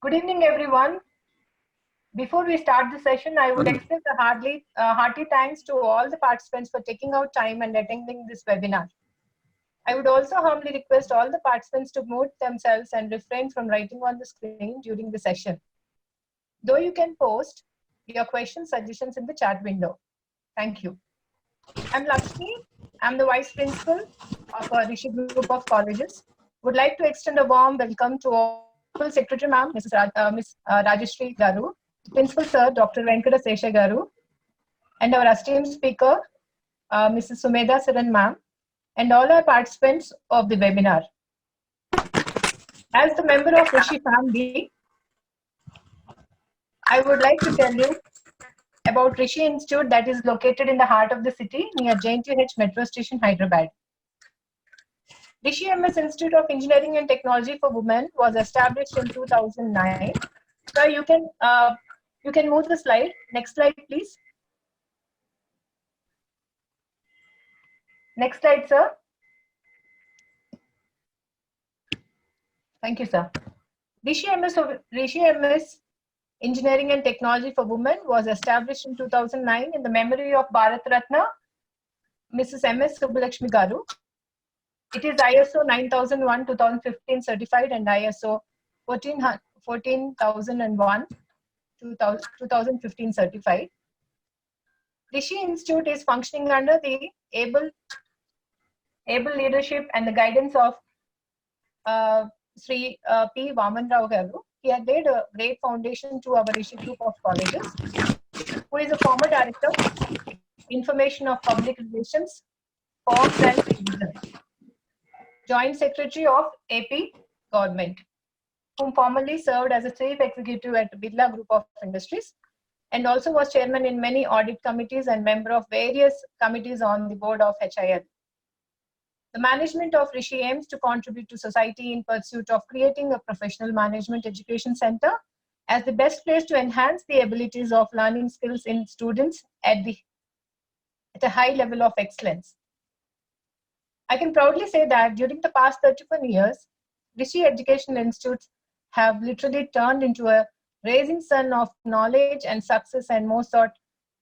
Good evening, everyone. Before we start the session, I would extend a hearty thanks to all the participants for taking out time and attending this webinar. I would also humbly request all the participants to mute themselves and refrain from writing on the screen during the session. Though you can post your questions, suggestions in the chat window. Thank you. I'm Lakshmi. I'm the Vice Principal of our Rishi Group of Colleges. Would like to extend a warm welcome to all Secretary Ma'am, Ms. Rajeshri Garu, Principal Sir, Dr. Venkata Sesha Garu, and our esteemed speaker, Mrs. Sumedha Saran Ma'am, and all our participants of the webinar. As the member of Rishi family, I would like to tell you about Rishi Institute that is located in the heart of the city near JNTH Metro Station, Hyderabad. Rishi MS Institute of Engineering and Technology for Women was established in 2009. So you can move the slide. Next slide, please. Next slide, sir. Thank you, sir. Rishi MS Engineering and Technology for Women was established in 2009 in the memory of Bharat Ratna, Mrs. MS Subbulakshmi Garu. It is ISO 9001:2015 certified and ISO 14001:2015 certified. Rishi Institute is functioning under the able leadership and the guidance of Sri P. Vaman Rao Garu. He had laid a great foundation to our Rishi Group of Colleges, who is a former Director, Information of Public Relations, Forms and Division, Joint Secretary of AP Government, whom formerly served as a Chief Executive at Birla Group of Industries, and also was Chairman in many audit committees and member of various committees on the board of HIL. The management of Rishi aims to contribute to society in pursuit of creating a professional management education center as the best place to enhance the abilities of learning skills in students at a high level of excellence. I can proudly say that during the past 31 years, Rishi Educational Institutes have literally turned into a rising sun of knowledge and success and most sought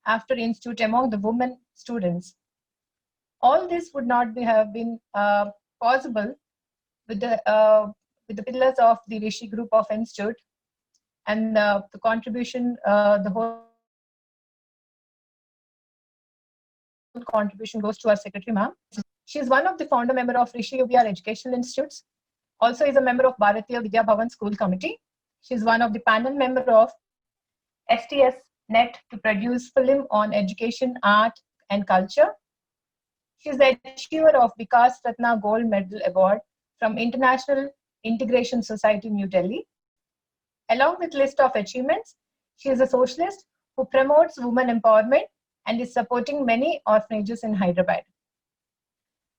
after institute among the women students. All this would not have been possible with the pillars of the Rishi Group of Institute and the contribution, the whole contribution goes to our Secretary Ma'am. She is one of the founder member of Rishi UBR Educational Institutes. Also is a member of Bharatiya Vidya Bhavan School Committee. She is one of the panel member of STS Net to produce film on education, art and culture. She is the achiever of Vikas Ratna Gold Medal Award from International Integration Society, New Delhi. Along with list of achievements, she is a socialist who promotes women empowerment and is supporting many orphanages in Hyderabad.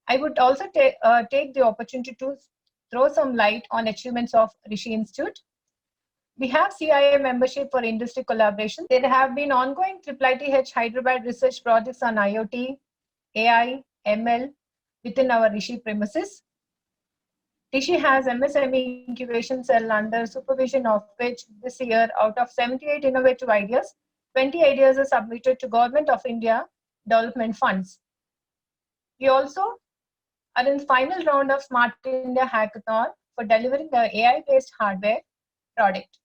I would also take the opportunity to throw some light on achievements of Rishi Institute. We have CIA membership for industry collaboration. There have been ongoing IIITH Hyderabad research projects on IoT, AI, ML within our Rishi premises. Rishi has MSME incubation cell under supervision of which this year out of 78 innovative ideas, 20 ideas are submitted to Government of India development funds. We also are in the final round of Smart India Hackathon for delivering the AI-based hardware product.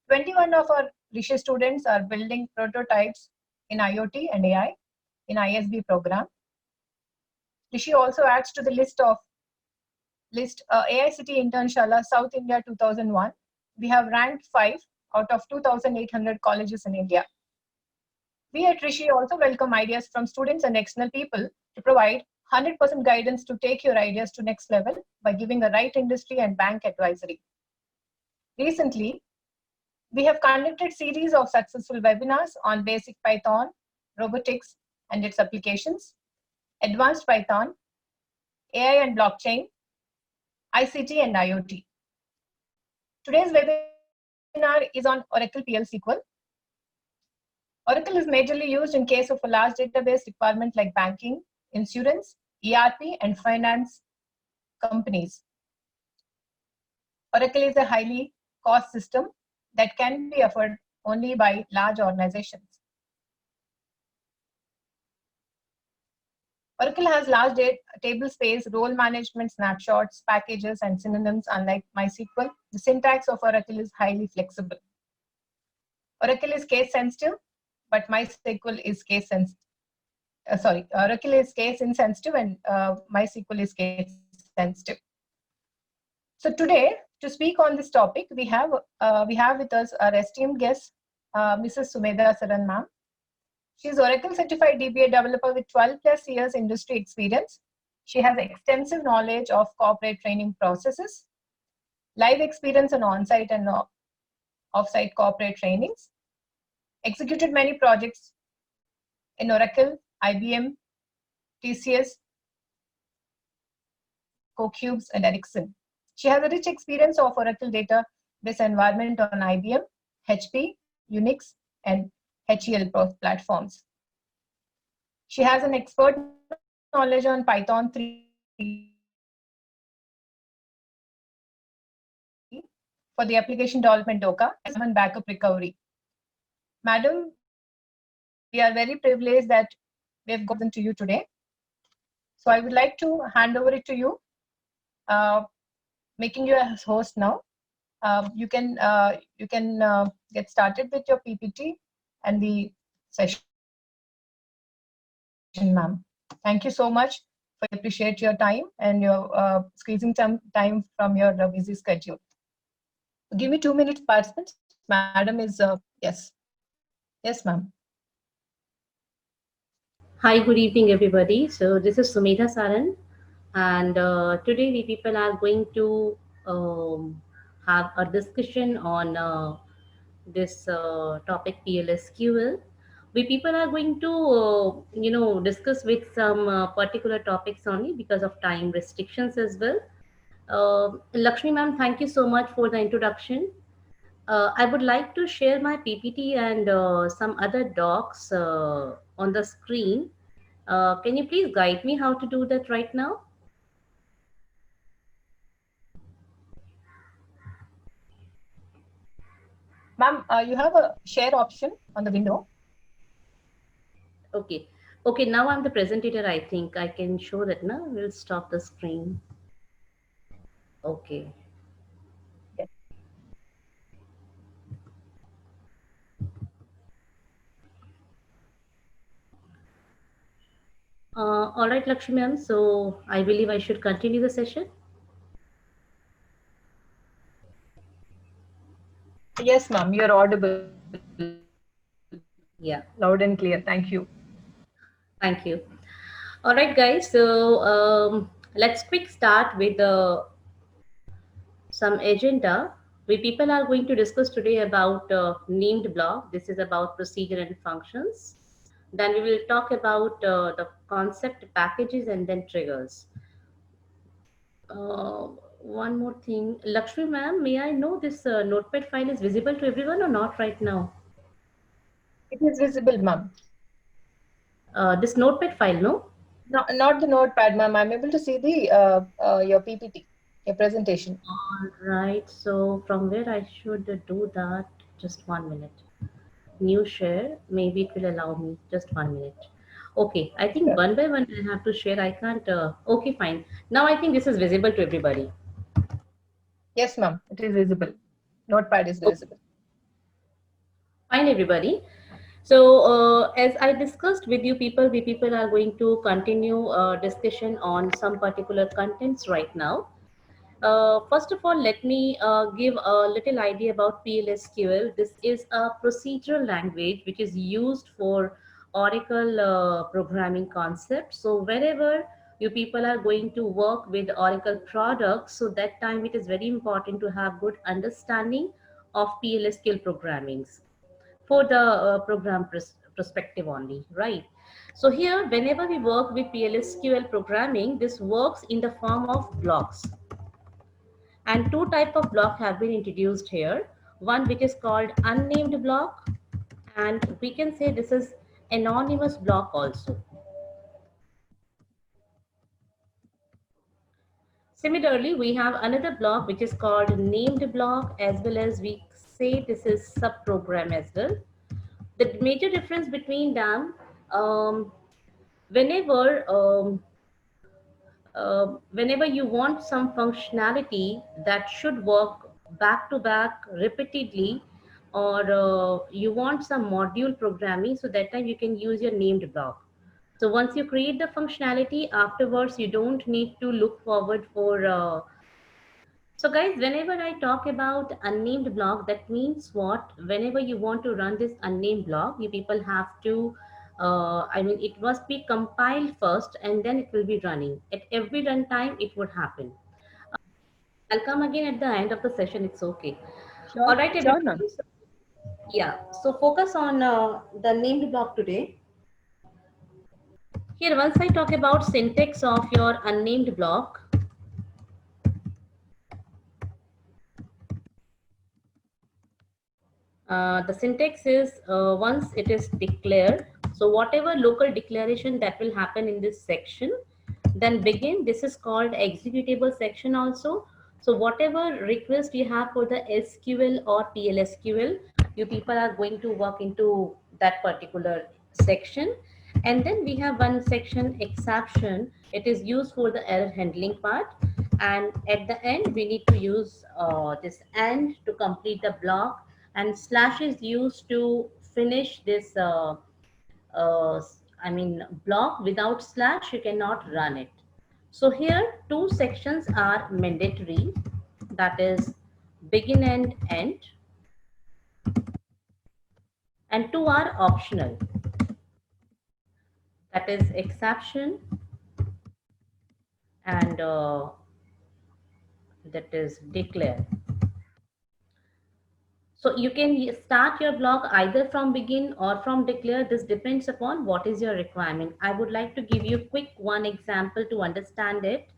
21 of our Rishi students are building prototypes in IoT and AI in ISB program. Rishi also adds to the list AICT Internshala South India 2001. We have ranked 5 out of 2,800 colleges in India. We at Rishi also welcome ideas from students and external people to provide 100% guidance to take your ideas to next level by giving a right industry and bank advisory. Recently, we have conducted series of successful webinars on basic Python, robotics and its applications, advanced Python, AI and blockchain, ICT and IoT. Today's webinar is on Oracle PL SQL. Oracle is majorly used in case of a large database requirement like banking, insurance, ERP and finance companies. Oracle is a highly cost system that can be afforded only by large organizations. Oracle has large table space, role management, snapshots, packages, and synonyms. Unlike MySQL, the syntax of Oracle is highly flexible. Oracle is case sensitive, but MySQL is case sensitive. Oracle is case insensitive, and MySQL is case sensitive. So today, to speak on this topic, we have with us our esteemed guest, Mrs. Sumedha Saran ma'am. She is Oracle certified DBA developer with 12 plus years industry experience. She has extensive knowledge of corporate training processes, live experience on on-site and off-site corporate trainings, executed many projects in Oracle, IBM, TCS, CoCubes, and Ericsson. She has a rich experience of Oracle database environment on IBM, HP, Unix, and HEL platforms. She has an expert knowledge on Python 3 for the application development Docker and backup recovery. Madam, we are very privileged that we have gotten to you today. So I would like to hand over it to you, making you a host now. You can get started with your PPT and the session, ma'am. Thank you so much. I appreciate your time and your squeezing some time from your busy schedule. Give me 2 minutes, participants. Madam is, yes. Yes, ma'am. Hi, good evening, everybody. So this is Sumedha Saran, and today we people are going to have a discussion on this topic PLSQL. We people are going to discuss with some particular topics only because of time restrictions as well. Lakshmi ma'am, thank you so much for the introduction. I would like to share my PPT and some other docs on the screen. Can you please guide me how to do that right now? Ma'am, you have a share option on the window. Okay. Okay, now I'm the presenter. I think I can show that now. We'll stop the screen. Okay. Yes. All right, Lakshmi ma'am. So I believe I should continue the session. Yes, ma'am, you're audible. Yeah. Loud and clear. Thank you. Thank you. All right, guys. So let's quick start with some agenda. We people are going to discuss today about named block. This is about procedure and functions. Then we will talk about the concept packages and then triggers. Uh, One more thing, Lakshmi ma'am, may I know this notepad file is visible to everyone or not right now? It is visible, ma'am. This notepad file, no? No, not the notepad, ma'am. I'm able to see the your PPT, your presentation. All right. So from where I should do that? Just 1 minute. New share. Maybe it will allow me. Just 1 minute. Okay. I think Sure. one by one I have to share. I can't. Okay, fine. Now I think this is visible to everybody. Yes, ma'am. It is visible. Notepad is Okay, visible. fine, everybody. So, as I discussed with you people, we people are going to continue discussion on some particular contents right now. First of all, let me give a little idea about PLSQL. This is a procedural language which is used for Oracle programming concepts. So wherever you people are going to work with Oracle products, so that time it is very important to have good understanding of PLSQL programmings for the perspective only, right? So here, whenever we work with PLSQL programming, this works in the form of blocks. And two type of block have been introduced here. One which is called unnamed block, and we can say this is anonymous block also. Similarly, we have another block which is called named block, as well as we say this is subprogram as well. The major difference between them, um, whenever whenever you want some functionality that should work back to back repeatedly, or you want some module programming, so that time you can use your named block. So once you create the functionality, afterwards you don't need to look forward for so guys, whenever I talk about unnamed block, that means what? Whenever you want to run this unnamed block, you people have to, it must be compiled first and then it will be running. At every runtime, it would happen. I'll come again at the end of the session, it's okay. All right, Sure, everybody. ma'am. Yeah, so focus on the named block today. Here, once I talk about syntax of your unnamed block, the syntax is once it is declared, so whatever local declaration that will happen in this section, then begin. This is called executable section also. So whatever request you have for the SQL or PLSQL, you people are going to work into that particular section. And then we have one section exception. It is used for the error handling part. And at the end, we need to use this AND to complete the block, and slash is used to finish this uh, block. Without slash you cannot run it. So here two sections are mandatory, that is begin and end, and two are optional, that is exception and that is declare. So you can start your block either from begin or from declare. This depends upon what is your requirement. I would like to give you quick one example to understand it.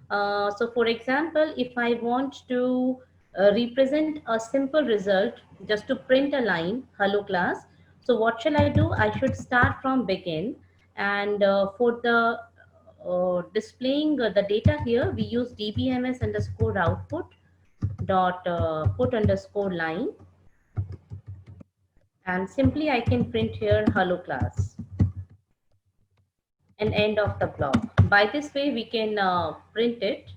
So for example, if I want to represent a simple result, just to print a line, hello class. So what shall I do? I should start from begin. And for the displaying the data here, we use dbms underscore output dot put underscore line, and simply I can print here hello class and end of the block. By this way we can print it,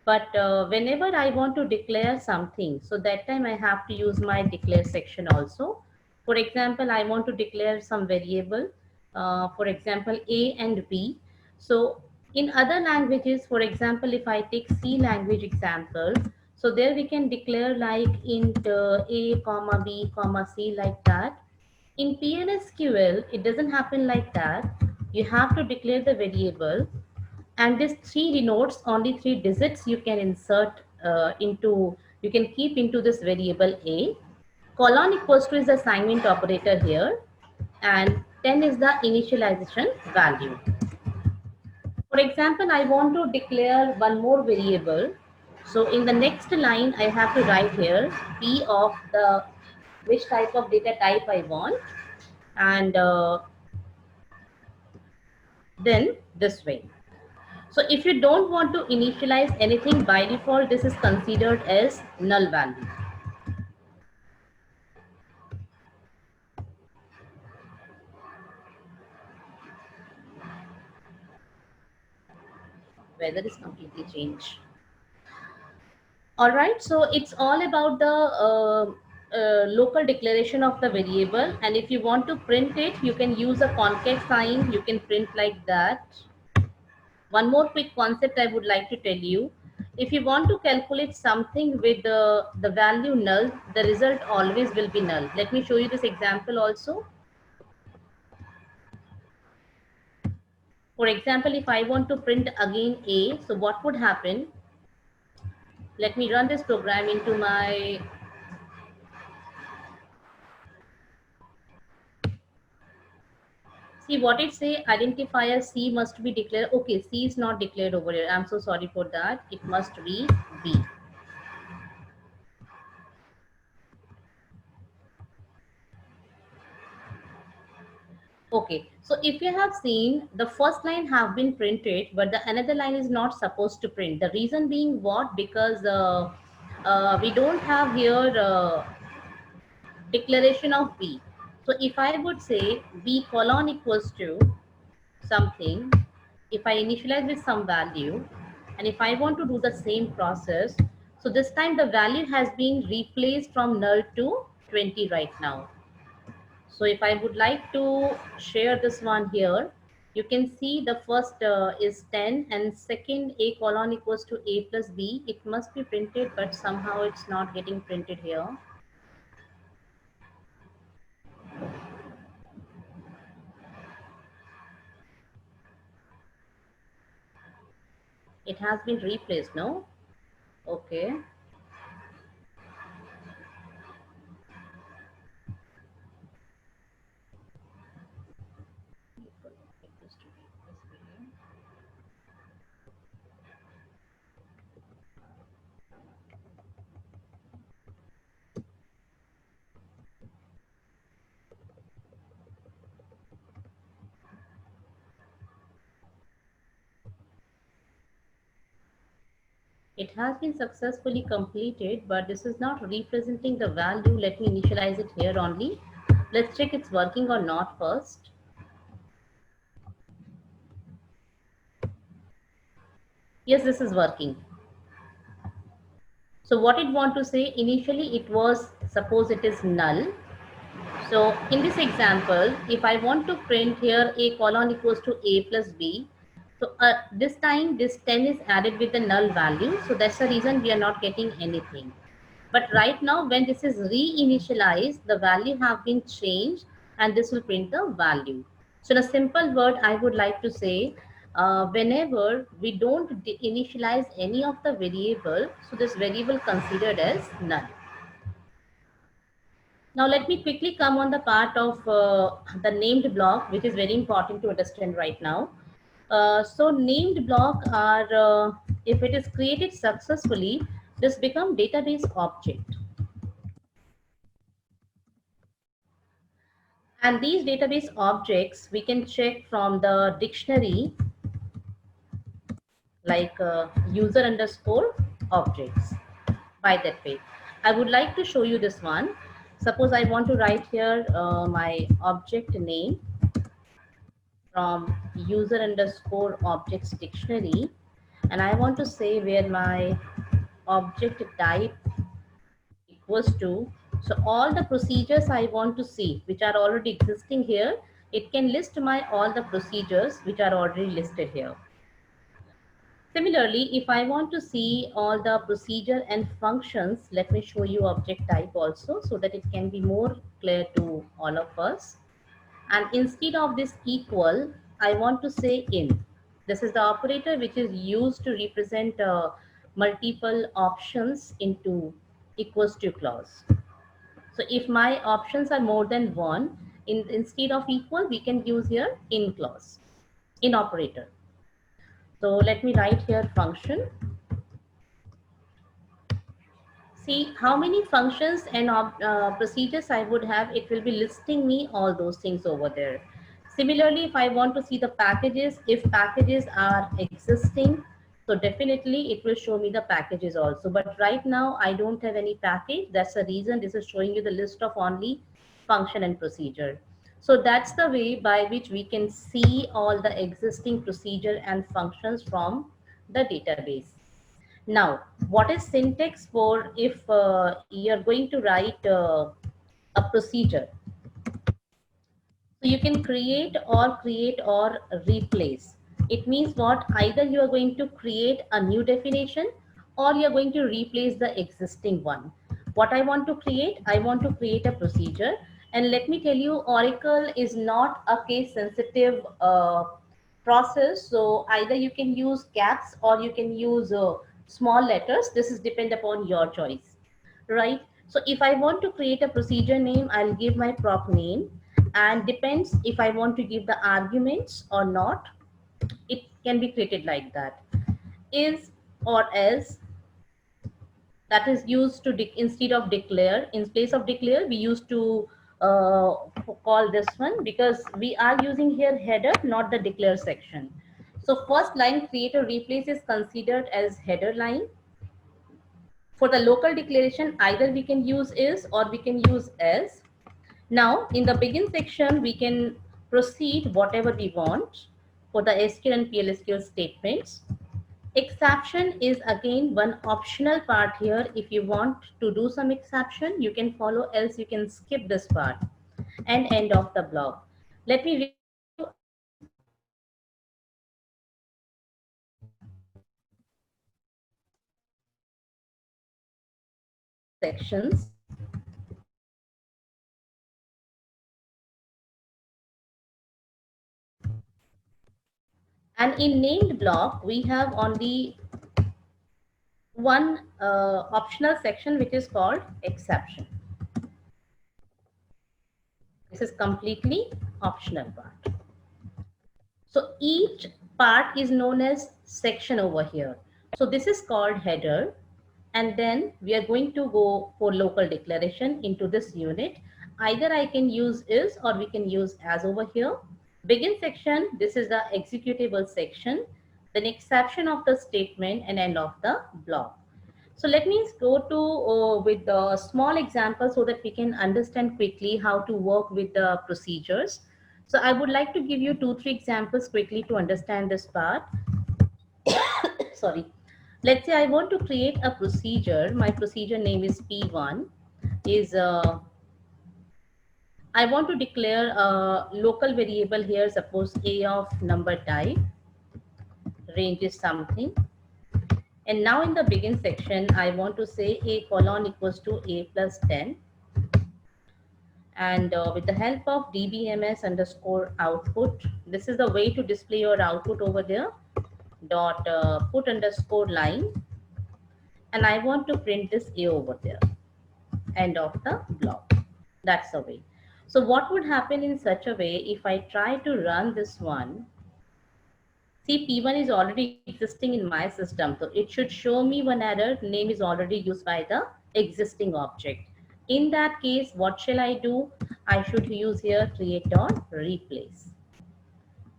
but whenever I want to declare something, so that time I have to use my declare section also. For example, I want to declare some variable, for example a and b. So in other languages, for example if I take C language example, so there we can declare like int a comma b comma c, like that. In PLSQL, it doesn't happen like that. You have to declare the variable, and this 3 denotes only 3 digits you can insert you can keep into this variable a. Colon equals to is the assignment operator here, and 10 is the initialization value. For example, I want to declare one more variable. So in the next line, I have to write here p of the which type of data type I want, and then this way. So if you don't want to initialize anything, by default, this is considered as null value. Weather is completely changed. All right, so it's all about the local declaration of the variable. And if you want to print it, you can use a concat sign. You can print like that. One more quick concept I would like to tell you. If you want to calculate something with the value null, the result always will be null. Let me show you this example also. For example, if I want to print again A, so what would happen? Let me run this program into my see what it say. Identifier C must be declared. Okay, C is not declared over here. I'm so sorry for that. It must be B. Okay, so if you have seen, the first line have been printed, but the another line is not supposed to print. The reason being what? Because we don't have here declaration of B. So if I would say B colon equals to something, if I initialize with some value, and if I want to do the same process, so this time the value has been replaced from null to 20 right now. So if I would like to share this one here, you can see the first is 10 and second A colon equals to A plus B. It must be printed, but somehow it's not getting printed here. It has been replaced, no? Okay. It has been successfully completed, but this is not representing the value. Let me initialize it here only. Let's check it's working or not first. Yes, this is working. So what it want to say, initially it was, suppose it is null. So in this example, if I want to print here A colon equals to A plus B, so this time this 10 is added with the null value. So that's the reason we are not getting anything. But right now, when this is reinitialized, the value have been changed and this will print the value. So in a simple word, I would like to say, whenever we don't initialize any of the variable, so this variable considered as null. Now let me quickly come on the part of the named block, which is very important to understand right now. So named block are, if it is created successfully, this become database object. And these database objects, we can check from the dictionary, like user underscore objects. By that way, I would like to show you this one. Suppose I want to write here my object name from user underscore objects dictionary, and I want to say where my object type equals to. So all the procedures I want to see, which are already existing here, it can list my all the procedures which are already listed here. Similarly, if I want to see all the procedure and functions, let me show you object type also so that it can be more clear to all of us. And instead of this equal, I want to say in. This is the operator which is used to represent multiple options into equals to clause. So if my options are more than one, instead of equal, we can use here in clause, in operator. So let me write here function. See how many functions and procedures I would have, it will be listing me all those things over there. Similarly, if I want to see the packages, if packages are existing, so definitely it will show me the packages also. But right now I don't have any package. That's the reason this is showing you the list of only function and procedure. So that's the way by which we can see all the existing procedure and functions from the database. Now, what is syntax for if you're going to write a procedure? So you can create or replace. It means what? Either you are going to create a new definition or you're going to replace the existing one. What I want to create? I want to create a procedure. And let me tell you, Oracle is not a case sensitive process. So either you can use caps or you can use small letters. This is depend upon your choice, right? So if I want to create a procedure name, I'll give my prop name, and depends if I want to give the arguments or not. It can be created like that. Is or else, that is used to instead of declare. In place of declare, we used to call this one, because we are using here header, not the declare section. So first line create or replace is considered as header line. For the local declaration, either we can use is or we can use as. Now in the begin section, we can proceed whatever we want for the SQL and PLSQL statements. Exception is again one optional part here. If you want to do some exception, you can follow, else you can skip this part. And end of the block. Let me read you sections. And in named block, we have only one optional section which is called exception. This is completely optional part. So each part is known as section over here. So this is called header. And then we are going to go for local declaration into this unit. Either I can use is or we can use as over here. Begin section, this is the executable section. Then exception of the statement and end of the block. So let me go to with the small example so that we can understand quickly how to work with the procedures. So I would like to give you 2-3 examples quickly to understand this part. Sorry. Let's say I want to create a procedure. My procedure name is P1. I want to declare a local variable here, suppose A of number type, range is something. And now in the begin section, I want to say A colon equals to A plus 10. And with the help of dbms underscore output, this is the way to display your output over there, dot put underscore line. And I want to print this A over there, end of the block. That's the way. So what would happen in such a way if I try to run this one? See, P1 is already existing in my system. So it should show me one error, name is already used by the existing object. In that case, what shall I do? I should use here create or replace.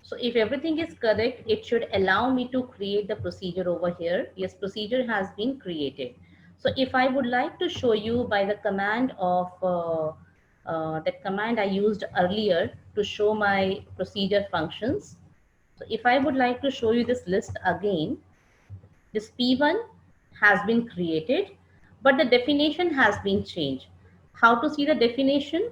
So if everything is correct, it should allow me to create the procedure over here. Yes, procedure has been created. So if I would like to show you by the command of that command I used earlier to show my procedure functions. So if I would like to show you this list again, this P1 has been created, but the definition has been changed. How to see the definition?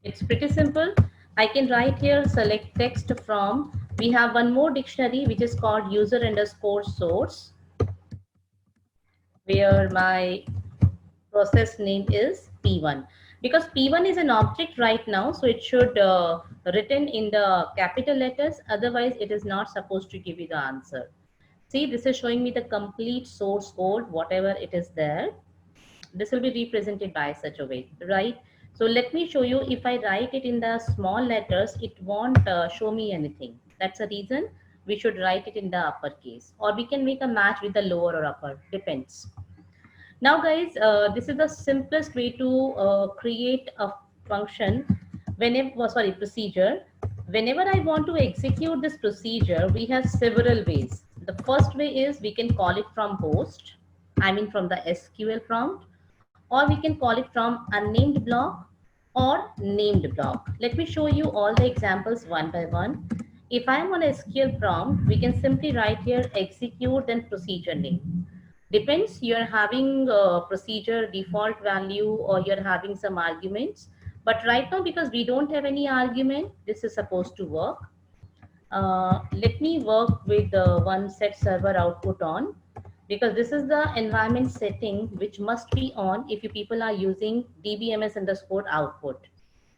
It's pretty simple. I can write here, select text from, we have one more dictionary which is called user underscore source, where my process name is P1. Because P1 is an object right now, so it should written in the capital letters, otherwise it is not supposed to give you the answer. See, this is showing me the complete source code, whatever it is there. This will be represented by such a way, right? So let me show you, if I write it in the small letters, it won't show me anything. That's the reason we should write it in the uppercase, or we can make a match with the lower or upper, depends. Now guys, this is the simplest way to create a function whenever, sorry, procedure. Whenever I want to execute this procedure, we have several ways. The first way is we can call it from host, I mean from the SQL prompt, or we can call it from unnamed block or named block. Let me show you all the examples one by one. If I'm on a SQL prompt, we can simply write here execute then procedure name. Depends, you're having a procedure default value or you're having some arguments. But right now, because we don't have any argument, this is supposed to work. Let me work with the one set server output on, because this is the environment setting which must be on if you people are using dbms underscore output.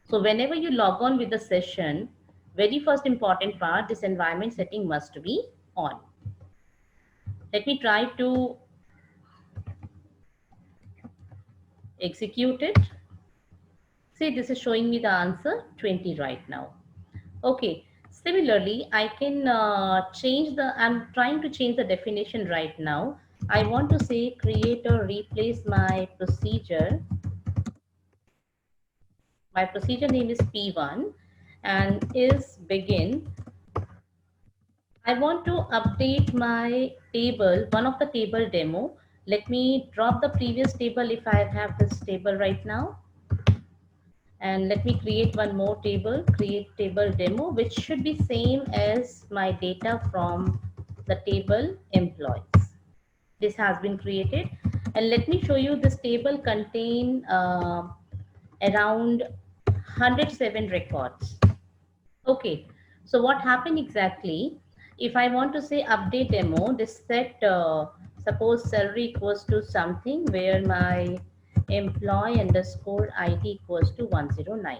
So whenever you log on with the session, very first important part, this environment setting must be on. Let me try to execute it. See, this is showing me the answer 20 right now. Okay, Similarly, I can I'm trying to change the definition right now. I want to say create or replace my procedure. My procedure name is P1 and is begin. I want to update my table, one of the table demo. Let me drop the previous table if I have this table right now. And let me create one more table, create table demo, which should be same as my data from the table employees. This has been created. And let me show you this table contain around 107 records. Okay, so what happened exactly? If I want to say update demo, this set suppose salary equals to something where my employee underscore ID equals to 109.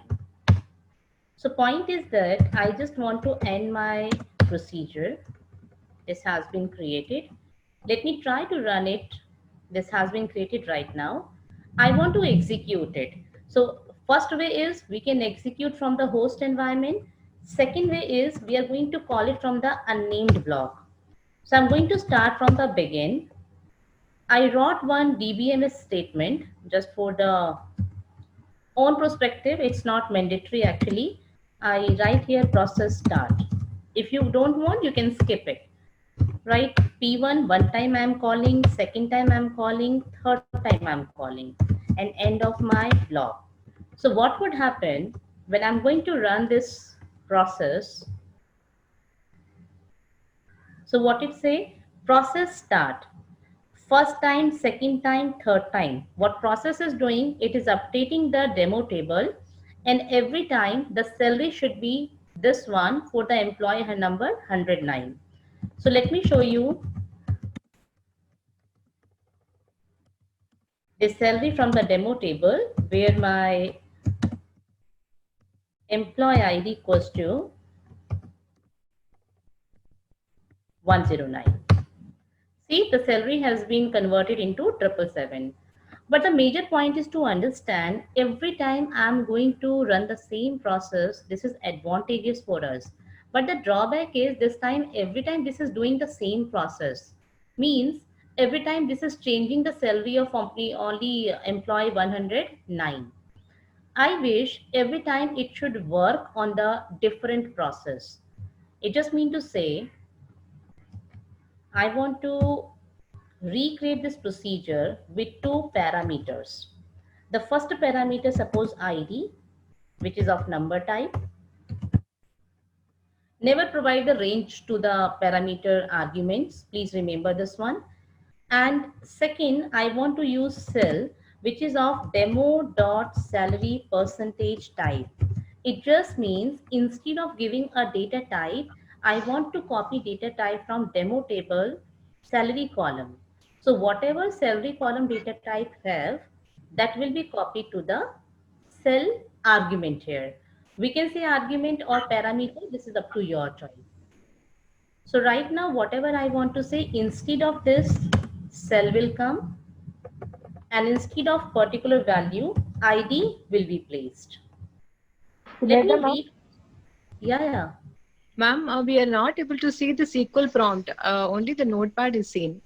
So point is that I just want to end my procedure. This has been created. Let me try to run it. This has been created right now. I want to execute it. So first way is we can execute from the host environment. Second way is we are going to call it from the unnamed block. So I'm going to start from the begin. I wrote one DBMS statement just for the own perspective. It's not mandatory actually. I write here process start. If you don't want, you can skip it. Right, P1 one time I'm calling, second time I'm calling, third time I'm calling, and end of my block. So what would happen when I'm going to run this process? So what it say? Process start. First time, second time, third time. What process is doing? It is updating the demo table, and every time the salary should be this one for the employee number 109. So let me show you the salary from the demo table where my employee ID equals to 109. See, the salary has been converted into 777. But the major point is to understand every time I'm going to run the same process, this is advantageous for us. But the drawback is this time, every time this is doing the same process, means every time this is changing the salary of only employee 109. I wish every time it should work on the different process. It just mean to say, I want to recreate this procedure with two parameters. The first parameter, suppose ID, which is of number type. Never provide the range to the parameter arguments. Please remember this one. And second, I want to use cell, which is of demo.salary percentage type. It just means instead of giving a data type, I want to copy data type from demo table salary column. So whatever salary column data type have, that will be copied to the cell argument here. We can say argument or parameter. This is up to your choice. So right now, whatever I want to say, instead of this, cell will come, and instead of particular value, ID will be placed. Let me Subhedra, ma'am. read. Yeah. Ma'am, we are not able to see the SQL prompt. Only the notepad is seen.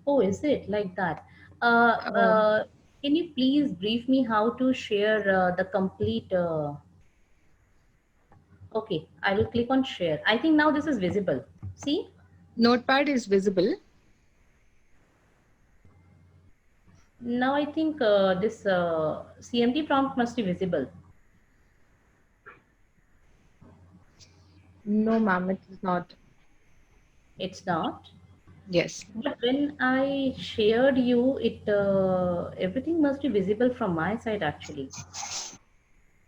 Oh, is it like that? Um, Can you please brief me how to share the complete? Okay, I will click on share. I think now this is visible. See? Notepad is visible. Now I think this CMD prompt must be visible. No, ma'am, it is not. It's not. Yes. But when I shared you, it everything must be visible from my side actually.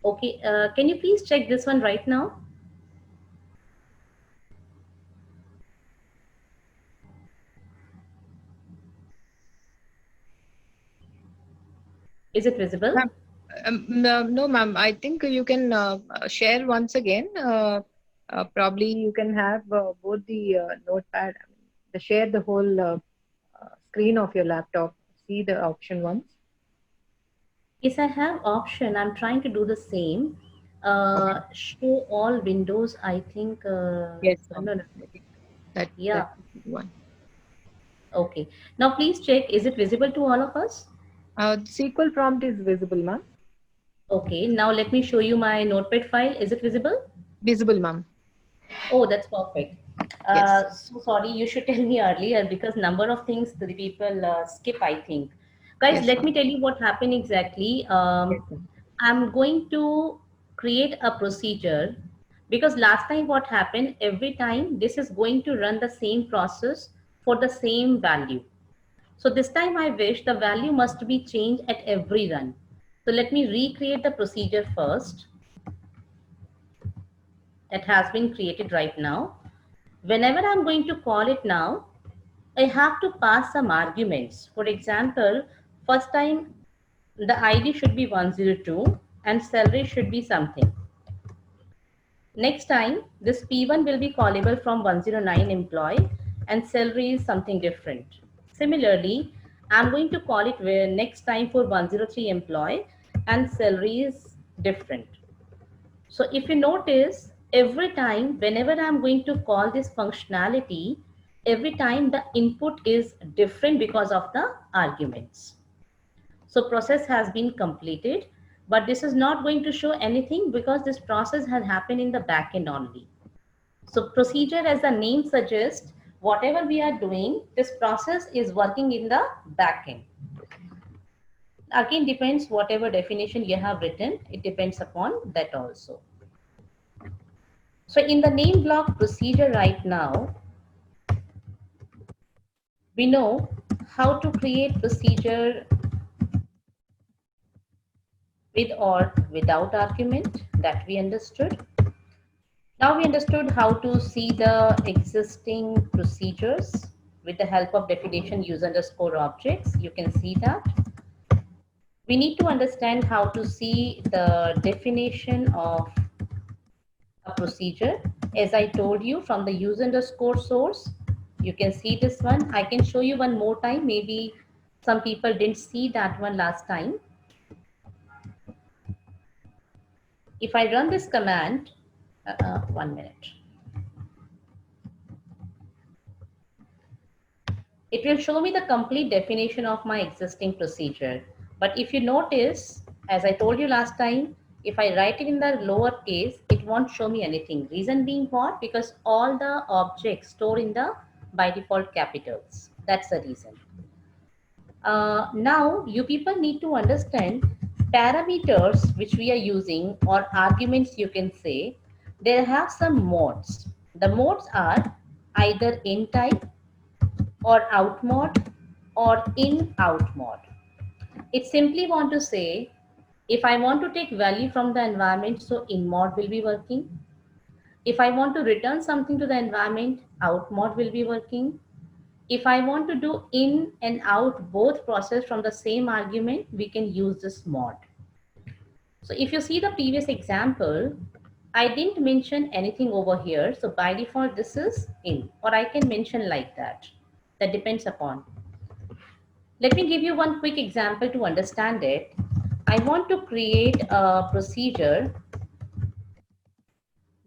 Okay, can you please check this one right now? Is it visible? Ma'am, no, ma'am. I think you can share once again. Probably you can have both the notepad, I mean, share the whole screen of your laptop. See the option once. Yes, I have option. I'm trying to do the same. Show all windows, I think. Yes, ma'am. No, no. I think that Yeah. one. Okay. Now please check, is it visible to all of us? SQL prompt is visible, ma'am. Okay. Now let me show you my notepad file. Is it visible? Visible, ma'am. Oh, that's perfect. Yes. So sorry, you should tell me earlier because number of things the people skip, I think. Guys, Yes, let me ma'am. tell you what happened exactly. Yes, ma'am. I'm going to create a procedure because last time what happened, every time this is going to run the same process for the same value. So this time I wish the value must be changed at every run. So let me recreate the procedure first that has been created right now. Whenever I'm going to call it now, I have to pass some arguments. For example, first time the ID should be 102 and salary should be something. Next time, this P1 will be callable from 109 employee and salary is something different. Similarly, I'm going to call it where next time for 103 employee and salary is different. So if you notice, every time, whenever I'm going to call this functionality, every time the input is different because of the arguments. So process has been completed, but this is not going to show anything because this process has happened in the backend only. So procedure, as the name suggests, whatever we are doing, this process is working in the backend. Again, depends whatever definition you have written, it depends upon that also. So in the name block procedure right now, we know how to create procedure with or without argument, that we understood. Now we understood how to see the existing procedures with the help of definition use underscore objects. You can see that. We need to understand how to see the definition of a procedure. As I told you from the use underscore source, you can see this one. I can show you one more time. Maybe some people didn't see that one last time. If I run this command, 1 minute, it will show me the complete definition of my existing procedure. But if you notice, as I told you last time, if I write it in the lower case, it won't show me anything. Reason being what? Because all the objects store in the by default capitals. That's the reason. Now, you people need to understand parameters which we are using or arguments you can say, they have some modes. The modes are either in type or out mode or in out mode. It simply want to say, if I want to take value from the environment, so in mode will be working. If I want to return something to the environment, out mode will be working. If I want to do in and out both process from the same argument, we can use this mode. So if you see the previous example, I didn't mention anything over here. So by default, this is in, or I can mention like that. That depends upon. Let me give you one quick example to understand it. I want to create a procedure.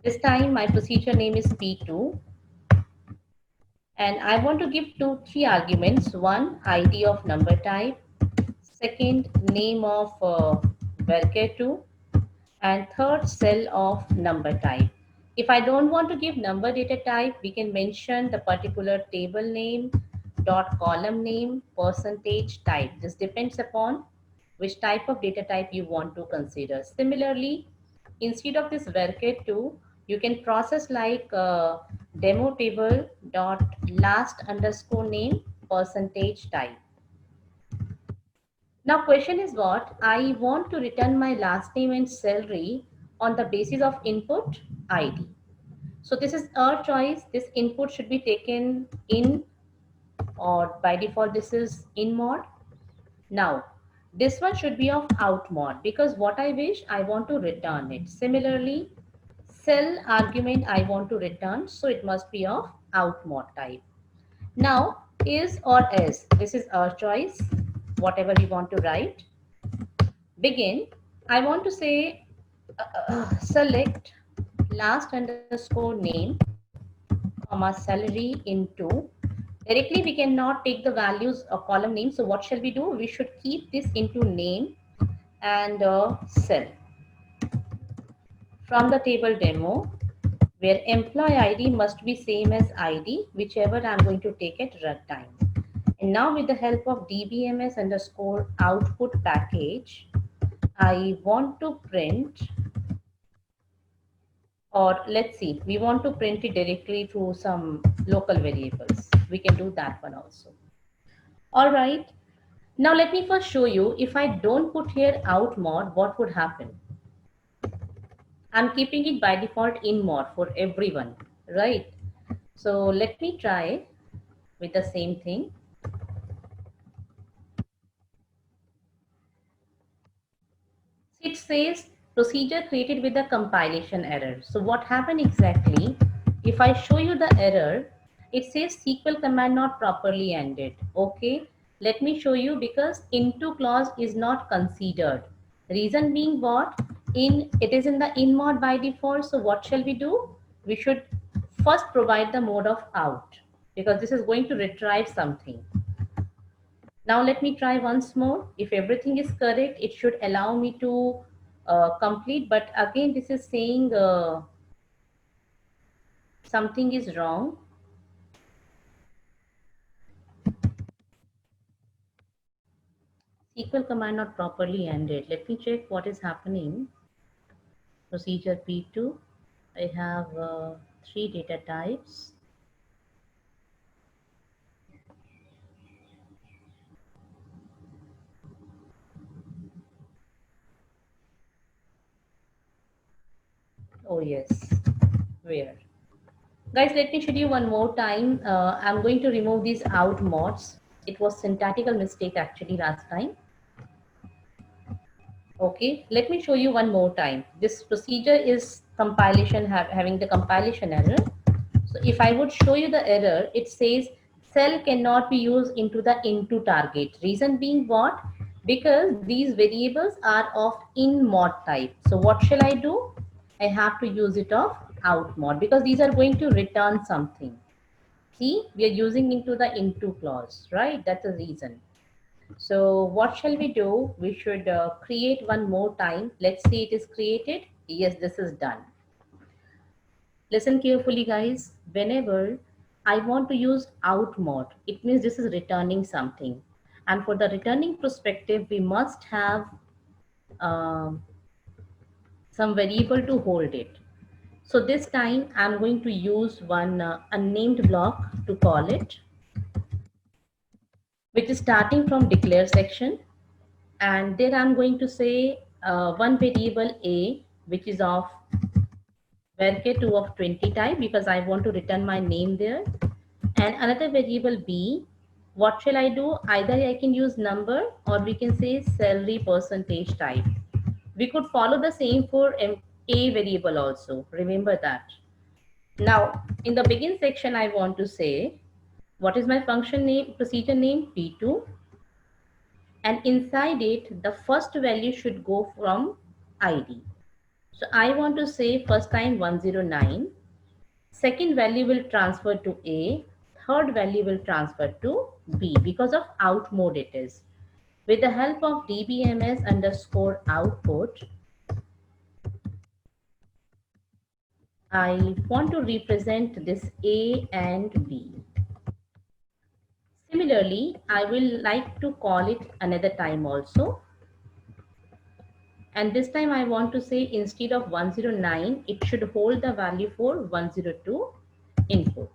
This time my procedure name is P2 and I want to give three arguments. One, ID of number type. Second, name of varchar 2 and third, cell of number type. If I don't want to give number data type, we can mention the particular table name, dot column name, percentage type. This depends upon which type of data type you want to consider. Similarly, instead of this varchar 2, you can process like demo table dot last underscore name percentage type. Now question is what? I want to return my last name and salary on the basis of input ID. So this is our choice. This input should be taken in or by default this is in mode. Now this one should be of out mode because what I wish I want to return it. Similarly, cell argument I want to return, so it must be of out mode type. Now is or is, this is our choice, whatever we want to write. Begin, I want to say select last underscore name, comma salary into, directly we cannot take the values of column name. So what shall we do? We should keep this into name and cell from the table demo, where employee ID must be same as ID, whichever I'm going to take at runtime. And now with the help of dbms underscore output package, I want to print, or let's see, we want to print it directly through some local variables. We can do that one also. All right. Now let me first show you, if I don't put here out mod, what would happen? I'm keeping it by default in mod for everyone, right? So let me try with the same thing. It says procedure created with a compilation error. So what happened exactly? If I show you the error, it says SQL command not properly ended. Okay, let me show you, because into clause is not considered. Reason being what? It is in the in mode by default. So what shall we do? We should first provide the mode of out, because this is going to retrieve something. Now let me try once more. If everything is correct, it should allow me to complete. But again, this is saying something is wrong. SQL command not properly ended. Let me check what is happening. Procedure P2. I have 3 data types. Oh yes, where? Guys, let me show you one more time. I'm going to remove these out mods. It was syntactical mistake actually last time. Okay, let me show you one more time. This procedure is compilation, having the compilation error. So if I would show you the error, it says cell cannot be used into the into target. Reason being what? Because these variables are of in mod type. So what shall I do? I have to use it of out mod, because these are going to return something. See, we are using into the into clause, right? That's the reason. So what shall we do? We should create one more time. Let's see, it is created. Yes, this is done. Listen carefully, guys. Whenever I want to use out mode, it means this is returning something. And for the returning perspective, we must have um some variable to hold it. So this time I'm going to use one unnamed block to call it, which is starting from declare section. And then I'm going to say one variable A, which is of varchar2 of 20 type, because I want to return my name there. And another variable B, what shall I do? Either I can use number, or we can say salary percentage type. We could follow the same for A variable also. Remember that. Now, in the begin section, I want to say, what is my function name, procedure name? P2. And inside it, the first value should go from ID. So I want to say first time 109, second value will transfer to A, third value will transfer to B, because of out mode it is. With the help of dbms underscore output, I want to represent this A and B. Similarly, I will like to call it another time also. And this time I want to say, instead of 109, it should hold the value for 102 input.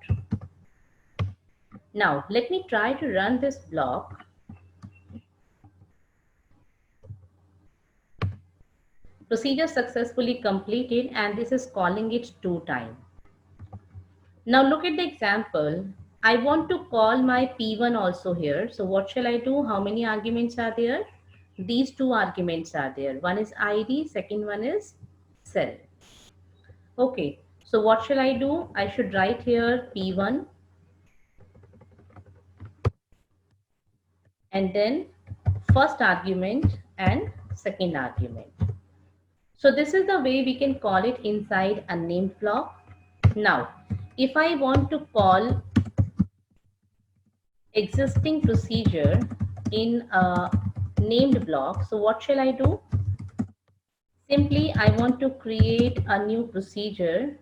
Now, let me try to run this block. Procedure successfully completed, and this is calling it 2 times. Now look at the example. I want to call my P1 also here. So what shall I do? How many arguments are there? These 2 arguments are there. One is ID, second one is cell. Okay, so what shall I do? I should write here P1 and then first argument and second argument. So this is the way we can call it inside a named block. Now, if I want to call existing procedure in a named block, so what shall I do? Simply, I want to create a new procedure,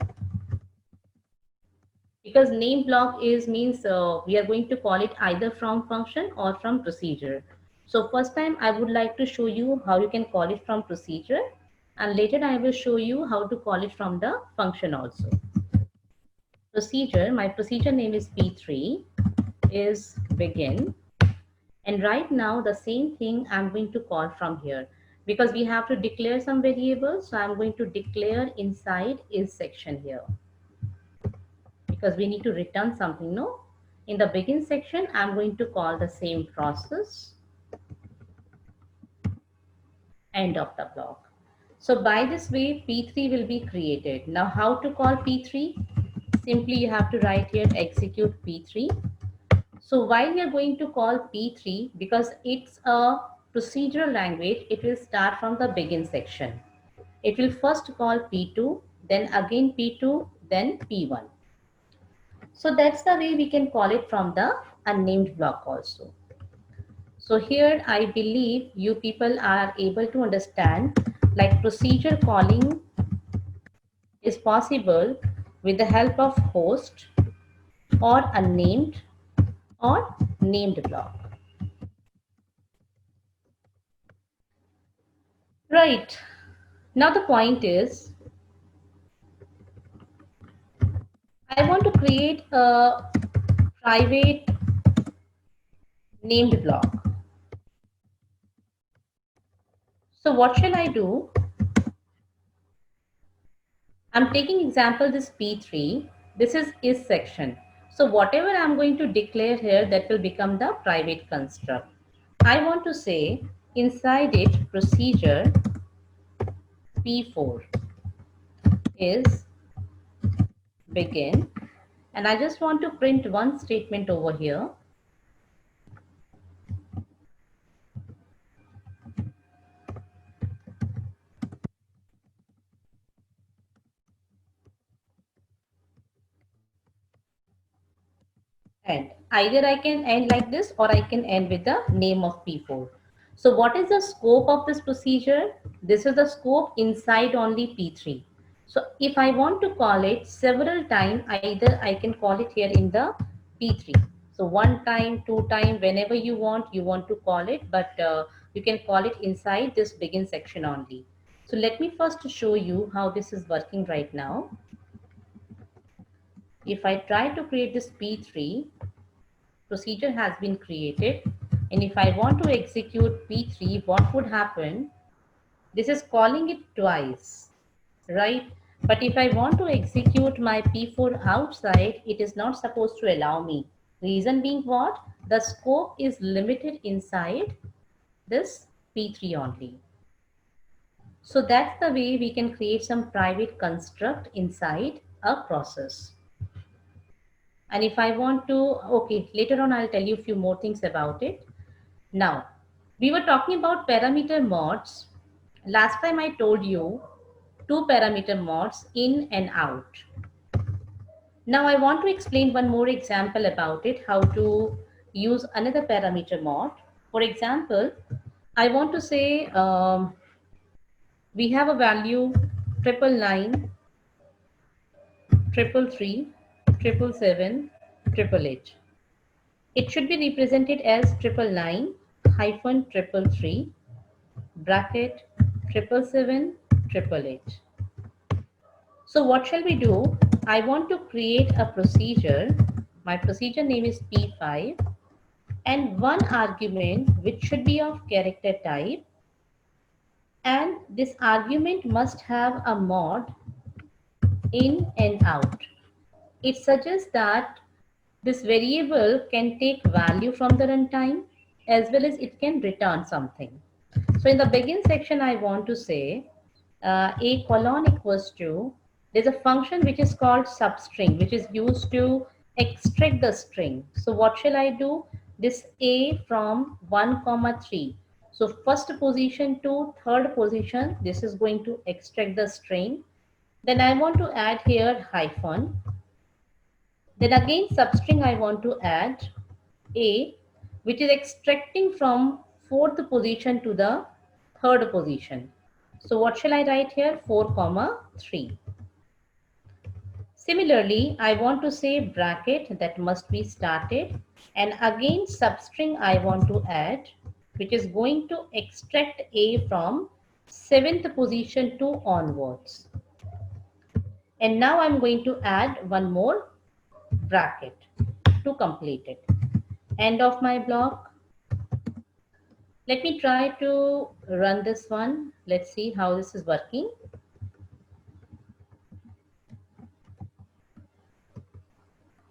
because name block is means we are going to call it either from function or from procedure. So first time I would like to show you how you can call it from procedure, and later I will show you how to call it from the function also. Procedure, my procedure name is P3, is begin. And right now the same thing I'm going to call from here, because we have to declare some variables. So I'm going to declare inside is section here, because we need to return something, no? In the begin section, I'm going to call the same process, end of the block. So by this way, P3 will be created. Now how to call P3? Simply you have to write here execute P3. So while we are going to call P3, because it's a procedural language, it will start from the begin section. It will first call P2, then again P2, then P1. So that's the way we can call it from the unnamed block also. So here I believe you people are able to understand, like procedure calling is possible with the help of host or unnamed or named block. Right. Now the point is, I want to create a private named block. So what shall I do? I'm taking example this P3. This is section. So whatever I'm going to declare here, that will become the private construct. I want to say inside it procedure P4 is begin, and I just want to print one statement over here. And either I can end like this, or I can end with the name of P4. So what is the scope of this procedure? This is the scope inside only P3. So if I want to call it several times, either I can call it here in the P3. So one time, two time, whenever you want to call it, but you can call it inside this begin section only. So let me first show you how this is working right now. If I try to create this P3, procedure has been created, and if I want to execute P3, what would happen? This is calling it twice, right? But if I want to execute my P4 outside, it is not supposed to allow me. Reason being what? The scope is limited inside this P3 only. So that's the way we can create some private construct inside a process. And if I want to, okay, later on I'll tell you a few more things about it. Now, we were talking about parameter mods. Last time I told you two parameter mods, in and out. Now I want to explain one more example about it, how to use another parameter mod. For example, I want to say we have a value 999, 333, 777, 888. It should be represented as 999 hyphen 333 bracket 777 888. So what shall we do? I want to create a procedure. My procedure name is P5, and one argument which should be of character type, and this argument must have a mod in and out. It suggests that this variable can take value from the runtime, as well as it can return something. So in the begin section, I want to say a colon equals to, there's a function which is called substring, which is used to extract the string. So what shall I do? This a from 1 comma 3. So first position to third position, this is going to extract the string. Then I want to add here hyphen. Then again substring I want to add A, which is extracting from fourth position to the third position. So what shall I write here? 4 comma 3. Similarly, I want to say bracket that must be started, and again substring I want to add, which is going to extract A from 7th position to onwards. And now I'm going to add one more bracket to complete it. End of my block. Let me try to run this one. Let's see how this is working.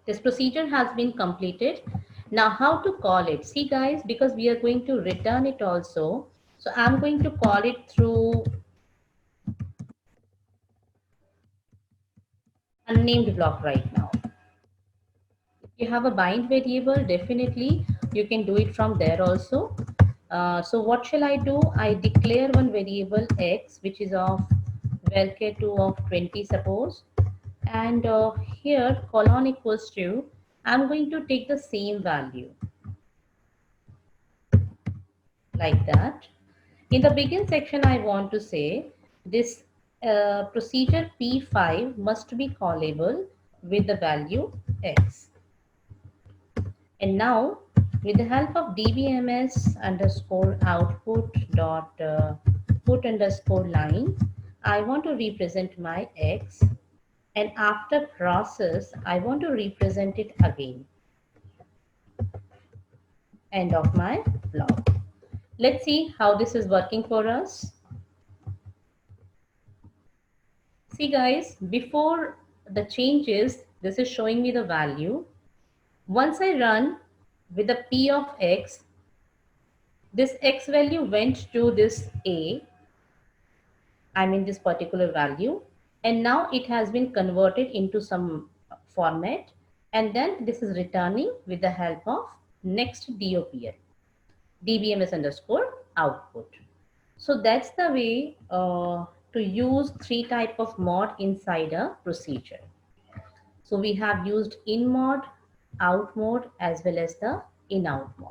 This procedure has been completed. Now how to call it? See guys, because we are going to return it also. So I'm going to call it through unnamed block right now. If you have a bind variable, definitely you can do it from there also. So what shall I do? I declare one variable x, which is of varchar2 of 20 suppose. And here colon equals to, I'm going to take the same value like that. In the begin section, I want to say this procedure P5 must be callable with the value x. And now with the help of dbms underscore output dot put underscore line, I want to represent my x, and after process, I want to represent it again. End of my block. Let's see how this is working for us. See guys, before the changes, this is showing me the value. Once I run with the P of X, this X value went to this A, I mean this particular value, and now it has been converted into some format, and then this is returning with the help of next DOPL, dbms underscore output. So that's the way to use three type of mod inside a procedure. So we have used in mode, out mode, as well as the in out mode.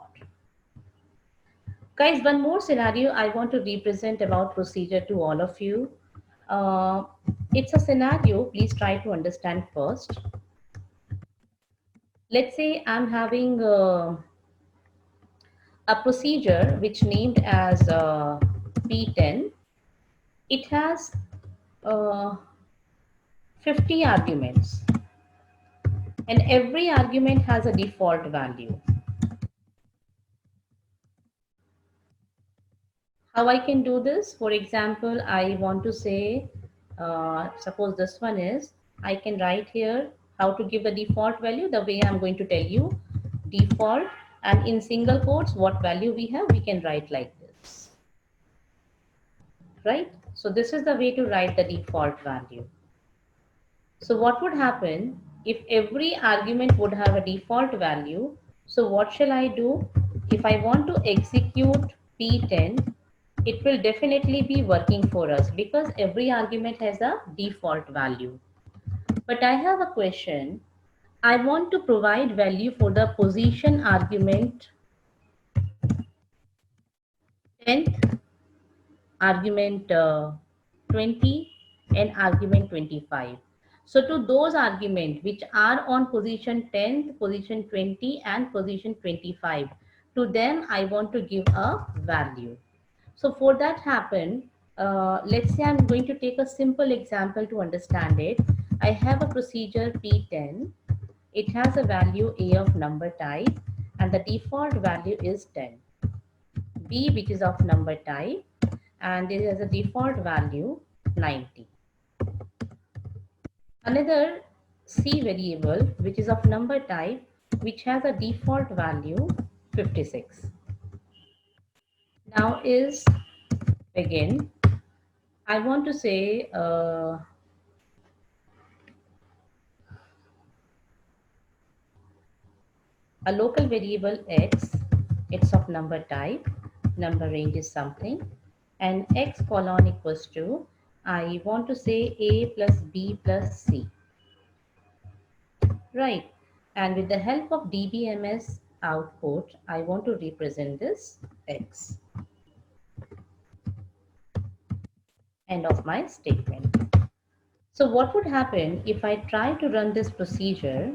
Guys, one more scenario I want to represent about procedure to all of you. Uh, it's a scenario, please try to understand first. Let's say I'm having a procedure which named as P10. It has uh, 50 arguments, and every argument has a default value. How I can do this? For example, I want to say, suppose this one is, I can write here how to give the default value the way I'm going to tell you, default, and in single quotes, what value we have, we can write like this, right? So this is the way to write the default value. So what would happen if every argument would have a default value? So what shall I do? If I want to execute P10, it will definitely be working for us because every argument has a default value. But I have a question. I want to provide value for the position argument 10th, argument 20, and argument 25. So to those arguments which are on position 10th, position 20, and position 25, to them I want to give a value. So for that happen, let's say I'm going to take a simple example to understand it. I have a procedure P10. It has a value A of number type, and the default value is 10. B, which is of number type, and it has a default value 90. Another C variable, which is of number type, which has a default value 56. Now is begin. I want to say a local variable x, it's of number type, number range is something, and x colon equals to, I want to say a plus b plus c, right? And with the help of dbms output, I want to represent this x. End of my statement. So what would happen if I try to run this procedure?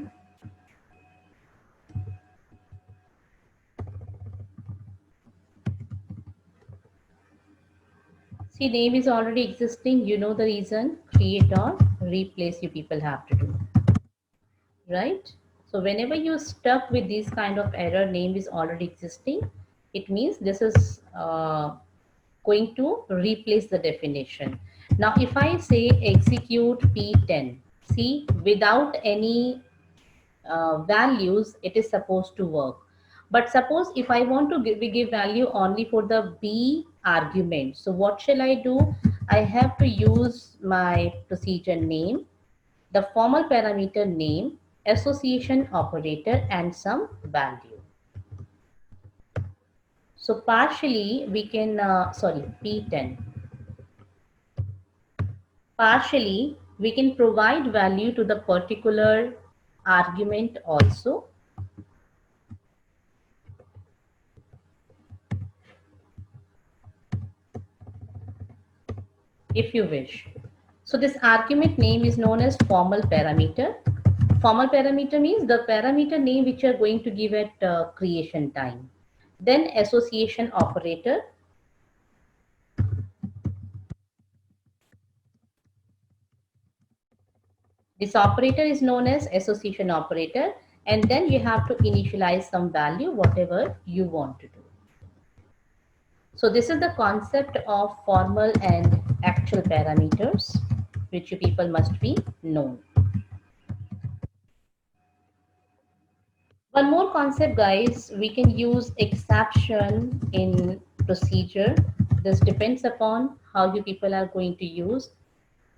See, name is already existing. You know the reason. Create or replace you people have to do, right? So whenever you're stuck with this kind of error, name is already existing, it means this is going to replace the definition. Now, if I say execute P10, see, without any values, it is supposed to work. But suppose if I want to give value only for the B argument, so what shall I do? I have to use my procedure name, the formal parameter name, association operator, and some value. So partially we can, P10. Partially we can provide value to the particular argument also, if you wish. So this argument name is known as formal parameter. Formal parameter means the parameter name which you are going to give at creation time. Then association operator. This operator is known as association operator, and then you have to initialize some value, whatever you want to do. So this is the concept of formal and actual parameters, which you people must be known. One more concept, guys, we can use exception in procedure. This depends upon how you people are going to use.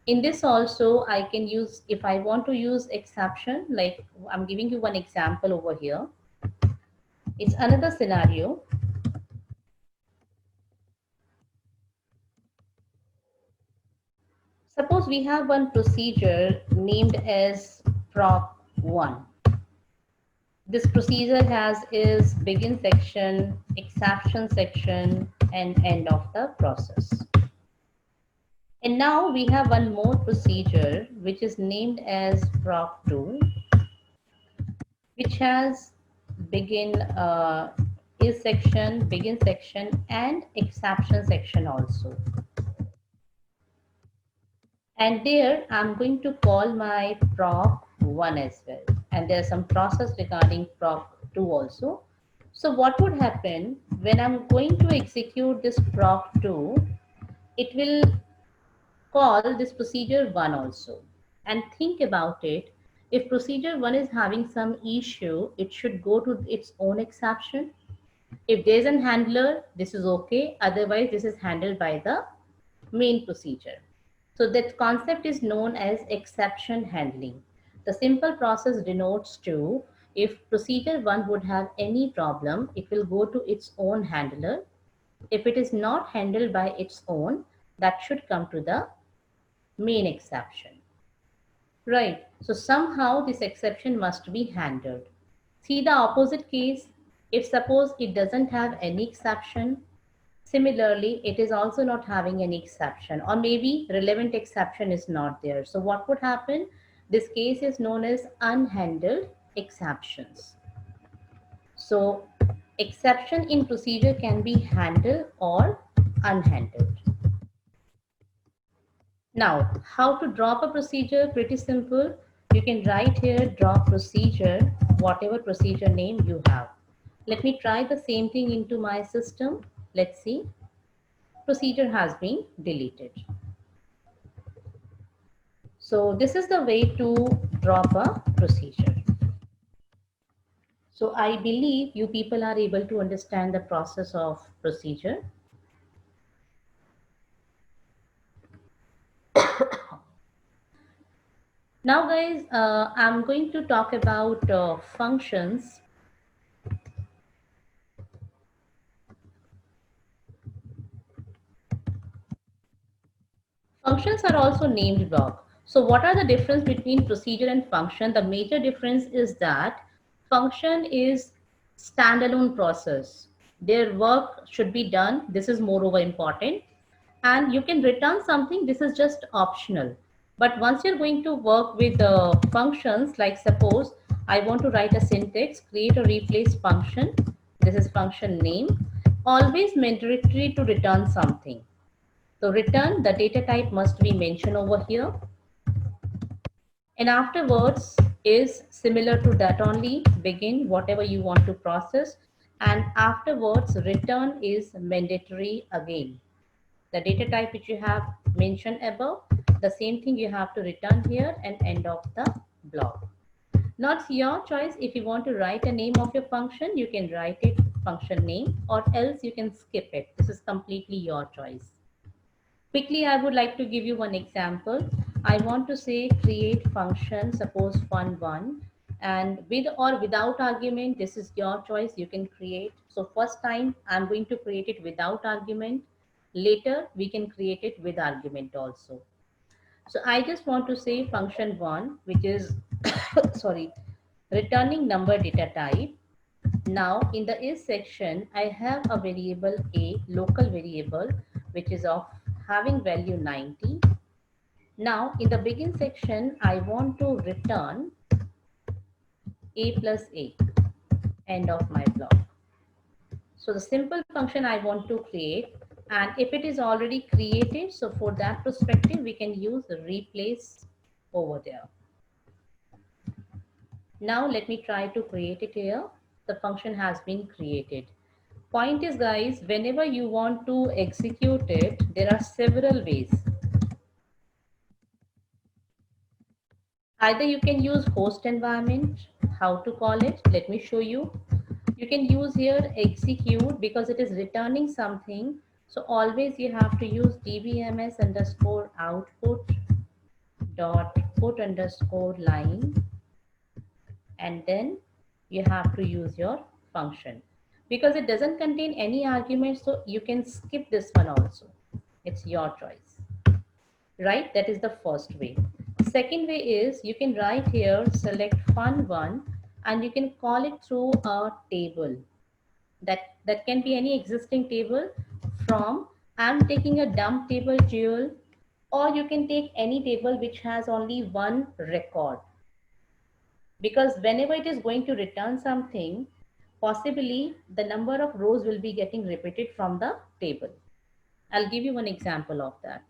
In this also, I can use, if I want to use exception, like I'm giving you one example over here. It's another scenario. Suppose we have one procedure named as proc1. This procedure has is begin section, exception section, and end of the process. And now we have one more procedure which is named as proc2, which has begin is section, begin section, and exception section also. And there I'm going to call my proc1 as well. And there's some process regarding proc2 also. So what would happen when I'm going to execute this proc2, it will call this procedure 1 also. And think about it, if procedure 1 is having some issue, it should go to its own exception. If there's a handler, this is okay. Otherwise, this is handled by the main procedure. So that concept is known as exception handling. The simple process denotes to, if procedure 1 would have any problem, it will go to its own handler. If it is not handled by its own, that should come to the main exception. Right. So somehow this exception must be handled. See the opposite case. If suppose it doesn't have any exception, similarly, it is also not having any exception, or maybe relevant exception is not there. So what would happen? This case is known as unhandled exceptions. So exception in procedure can be handled or unhandled. Now, how to drop a procedure? Pretty simple. You can write here drop procedure, whatever procedure name you have. Let me try the same thing into my system. Let's see. Procedure has been deleted. So this is the way to drop a procedure. So I believe you people are able to understand the process of procedure. Now guys, I'm going to talk about functions. Functions are also named block. So what are the difference between procedure and function? The major difference is that function is standalone process. Their work should be done. This is moreover important. And you can return something. This is just optional. But once you're going to work with functions, like suppose I want to write a syntax, create or replace function. This is function name. Always mandatory to return something. So return, the data type must be mentioned over here. And afterwards is similar to that only, begin whatever you want to process. And afterwards return is mandatory again. The data type which you have mentioned above, the same thing you have to return here and end of the block. Not your choice. If you want to write a name of your function, you can write it function name, or else you can skip it. This is completely your choice. Quickly, I would like to give you one example. I want to say create function, suppose fun1, and with or without argument, this is your choice. You can create. So first time I'm going to create it without argument. Later we can create it with argument also. So I just want to say function1, which is sorry, returning number data type. Now in the is section, I have a variable a, local variable, which is of having value 90. Now in the begin section, I want to return a plus a, end of my block. So the simple function I want to create, and if it is already created, so for that perspective, we can use replace over there. Now let me try to create it here. The function has been created. Point is, guys, whenever you want to execute it, there are several ways. Either you can use host environment, how to call it, let me show you. You can use here execute because it is returning something. So always you have to use dbms underscore output dot put underscore line, and then you have to use your function because it doesn't contain any arguments, so you can skip this one also. It's your choice, right? That is the first way. Second way is you can write here select fun1 and you can call it through a table. That can be any existing table. From I'm taking a dump table dual, or you can take any table which has only one record, because whenever it is going to return something, possibly the number of rows will be getting repeated from the table. I'll give you one example of that.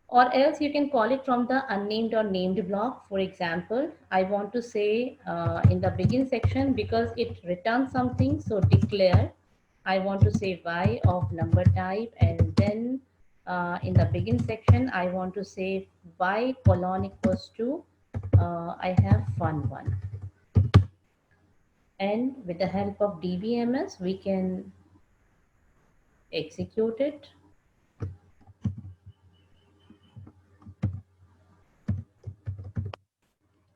Or else you can call it from the unnamed or named block. For example, I want to say in the begin section, because it returns something, so declare, I want to say y of number type, and then in the begin section, I want to say y colon equals to, I have fun1. And with the help of dbms, we can execute it.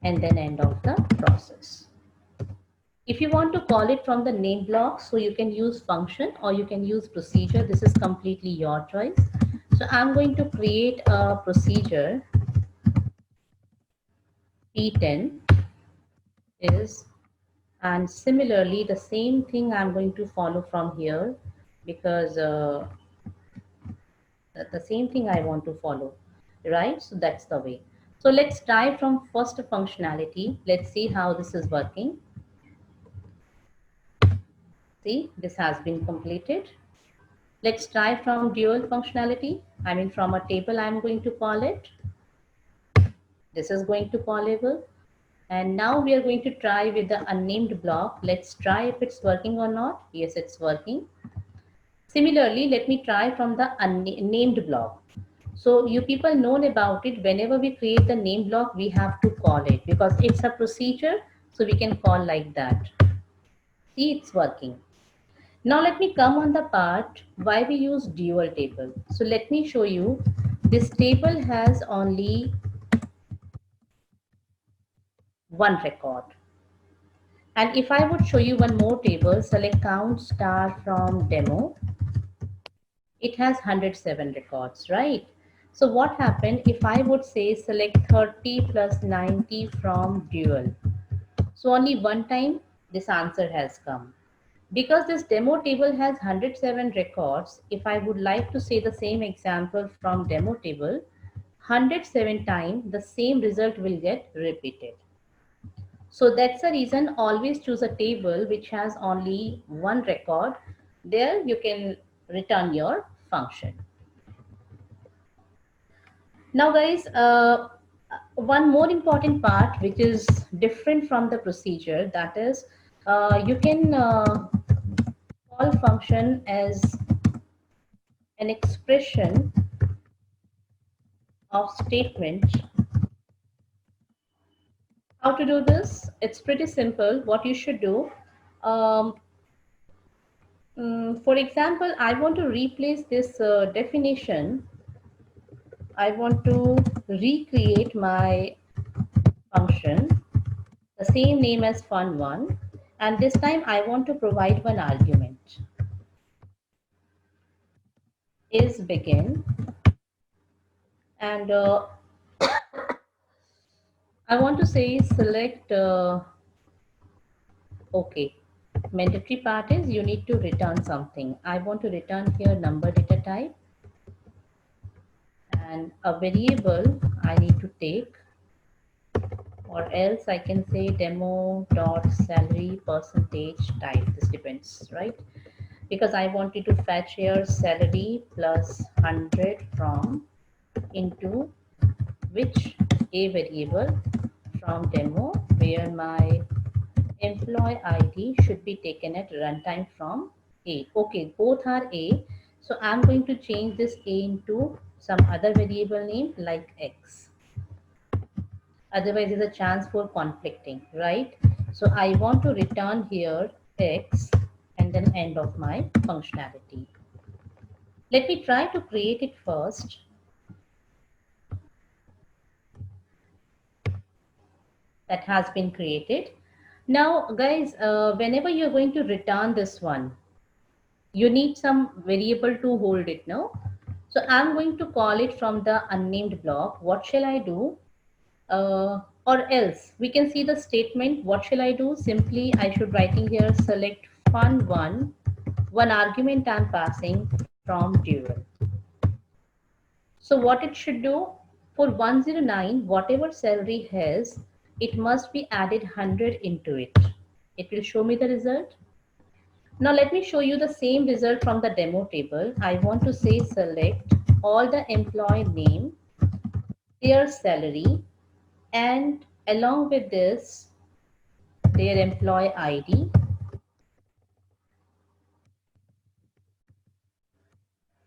And then end of the process. If you want to call it from the name block, so you can use function or you can use procedure. This is completely your choice. So I'm going to create a procedure. P10 is, and similarly the same thing I'm going to follow from here, because the same thing I want to follow, right? So that's the way. So let's try from first functionality. Let's see how this is working. See, this has been completed. Let's try from dual functionality. I mean, from a table, I'm going to call it. This is going to callable. And now we are going to try with the unnamed block. Let's try if it's working or not. Yes, it's working. Similarly, let me try from the unnamed block. So you people know about it. Whenever we create the name block, we have to call it because it's a procedure. So we can call like that. See, it's working. Now let me come on the part why we use dual table. So let me show you. This table has only one record. And if I would show you one more table, select count star from demo, it has 107 records, right? So what happened if I would say select 30 plus 90 from dual? So only one time this answer has come. Because this demo table has 107 records, if I would like to say the same example from demo table, 107 times the same result will get repeated. So that's the reason always choose a table which has only one record. There you can return your function. Now guys, one more important part which is different from the procedure, that is you can call function as an expression of statement. How to do this? It's pretty simple. What you should do, um, for example, I want to replace this definition. I want to recreate my function, the same name as fun1, and this time I want to provide one argument, is begin, and I want to say select, okay, mandatory part is you need to return something. I want to return here number data type, and a variable I need to take, or else I can say demo dot salary percentage type. This depends, right? Because I wanted to fetch here salary plus 100 from into which a variable from demo, where my employee ID should be taken at runtime from A. Okay, both are A. So I'm going to change this A into some other variable name like X. Otherwise, there's a chance for conflicting, right? So I want to return here X and then end of my functionality. Let me try to create it first. That has been created. Now, guys, whenever you're going to return this one, you need some variable to hold it, no? So I'm going to call it from the unnamed block. What shall I do? Or else we can see the statement. What shall I do? Simply, I should writing here select fun1, one argument I'm passing from dual. So what it should do, for 109, whatever salary has, it must be added 100 into it. It will show me the result. Now let me show you the same result from the demo table. I want to say select all the employee name, their salary, and along with this, their employee ID.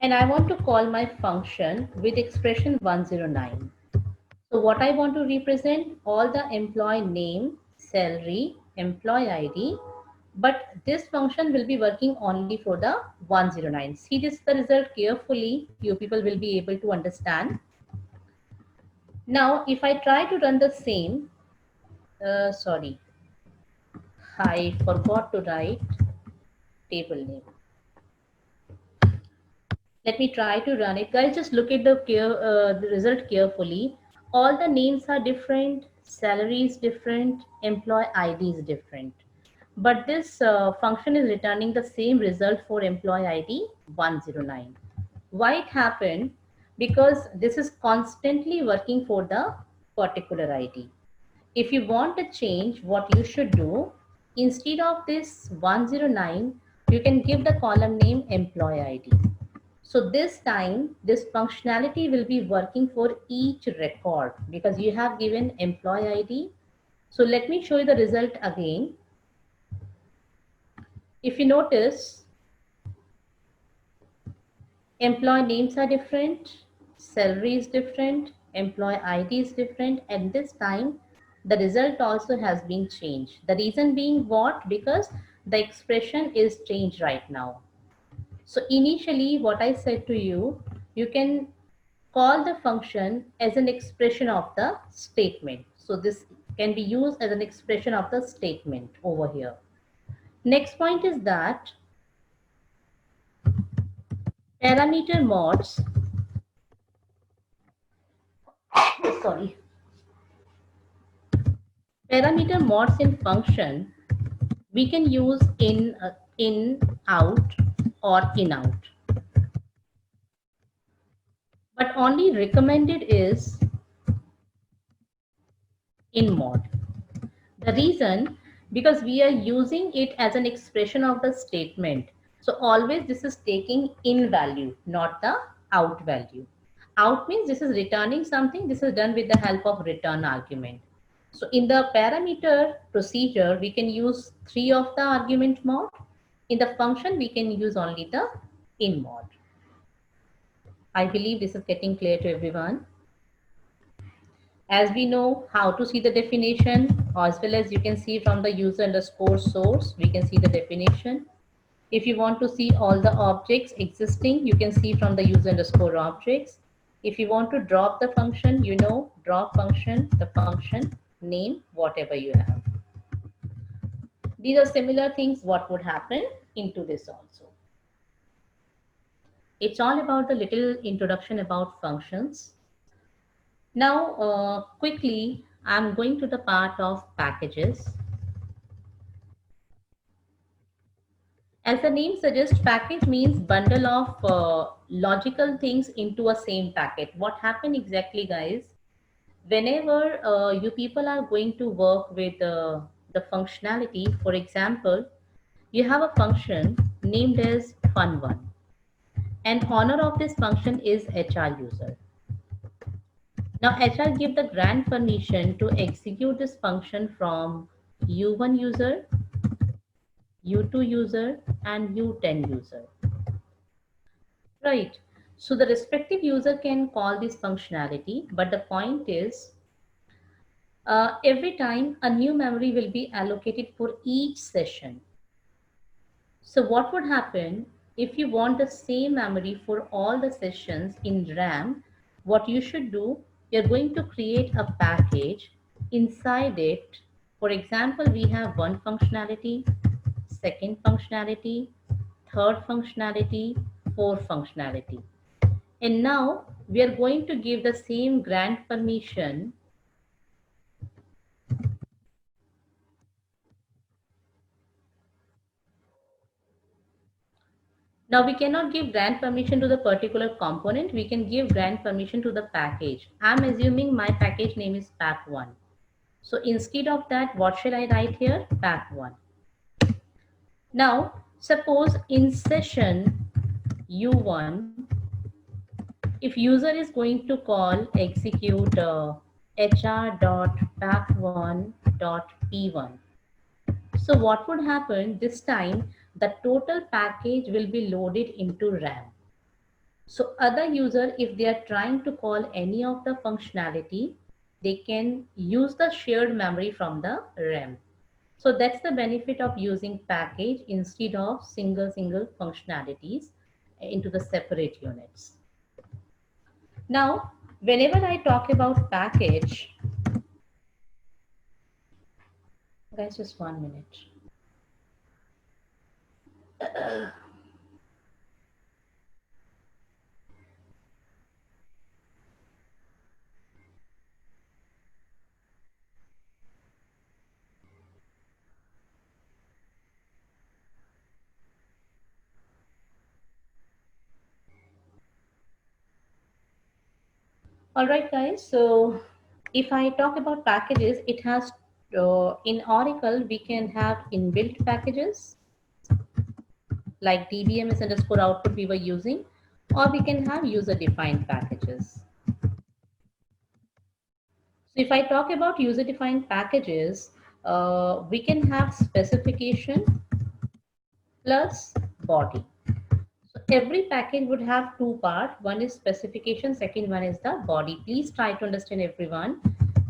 And I want to call my function with expression 109. So what I want to represent, all the employee name, salary, employee ID, but this function will be working only for the 109. See this the result carefully, you people will be able to understand. Now, if I try to run the same, sorry, I forgot to write table name. Let me try to run it. Guys, just look at the result carefully. All the names are different, salary is different, employee ID is different. But this function is returning the same result for employee ID 109. Why it happened? Because this is constantly working for the particular ID. If you want to change, what you should do, instead of this 109, you can give the column name employee ID. So this time, this functionality will be working for each record because you have given employee ID. So let me show you the result again. If you notice, employee names are different, salary is different, employee ID is different, and this time the result also has been changed. The reason being what? Because the expression is changed right now. So initially what I said to you, you can call the function as an expression of the statement. So this can be used as an expression of the statement over here. Next point is that parameter mods Sorry. Parameter mods in function, we can use in out or in out, but only recommended is in mod. The reason, because we are using it as an expression of the statement. So always this is taking in value, not the out value. Out means this is returning something. This is done with the help of return argument. So in the parameter procedure, we can use 3 of the argument mod. In the function, we can use only the in mod. I believe this is getting clear to everyone. As we know how to see the definition, as well as you can see from the user underscore source, we can see the definition. If you want to see all the objects existing, you can see from the user underscore objects. If you want to drop the function, you know, drop function, the function name, whatever you have. These are similar things what would happen into this also. It's all about the little introduction about functions. Now, quickly, I'm going to the part of packages. As the name suggests, package means bundle of logical things into a same packet. What happened exactly, guys? Whenever you people are going to work with the functionality, for example, you have a function named as fun1, and owner of this function is HR user. Now HR give the grant permission to execute this function from U1 user, U2 user, and U10 user. Right. So the respective user can call this functionality, but the point is every time a new memory will be allocated for each session. So what would happen if you want the same memory for all the sessions in RAM? What you should do, you're going to create a package. Inside it, for example, we have one functionality, second functionality, third functionality, fourth functionality. And now we are going to give the same grant permission Now we cannot give grant permission to the particular component. We can give grant permission to the package. I'm assuming my package name is pack1. So instead of that, what shall I write here? Pack1. Now, suppose in session U1, if user is going to call execute hr.pack1.p1. So what would happen this time? The total package will be loaded into RAM. So other user, if they are trying to call any of the functionality, they can use the shared memory from the RAM. So that's the benefit of using package instead of single functionalities into the separate units. Now, whenever I talk about package, guys, just 1 minute. All right, guys. So if I talk about packages, it has in Oracle, we can have inbuilt packages like DBMS underscore output we were using, or we can have user defined packages. So if I talk about user defined packages, we can have specification plus body. So every package would have two parts. One is specification, second one is the body. Please try to understand, everyone.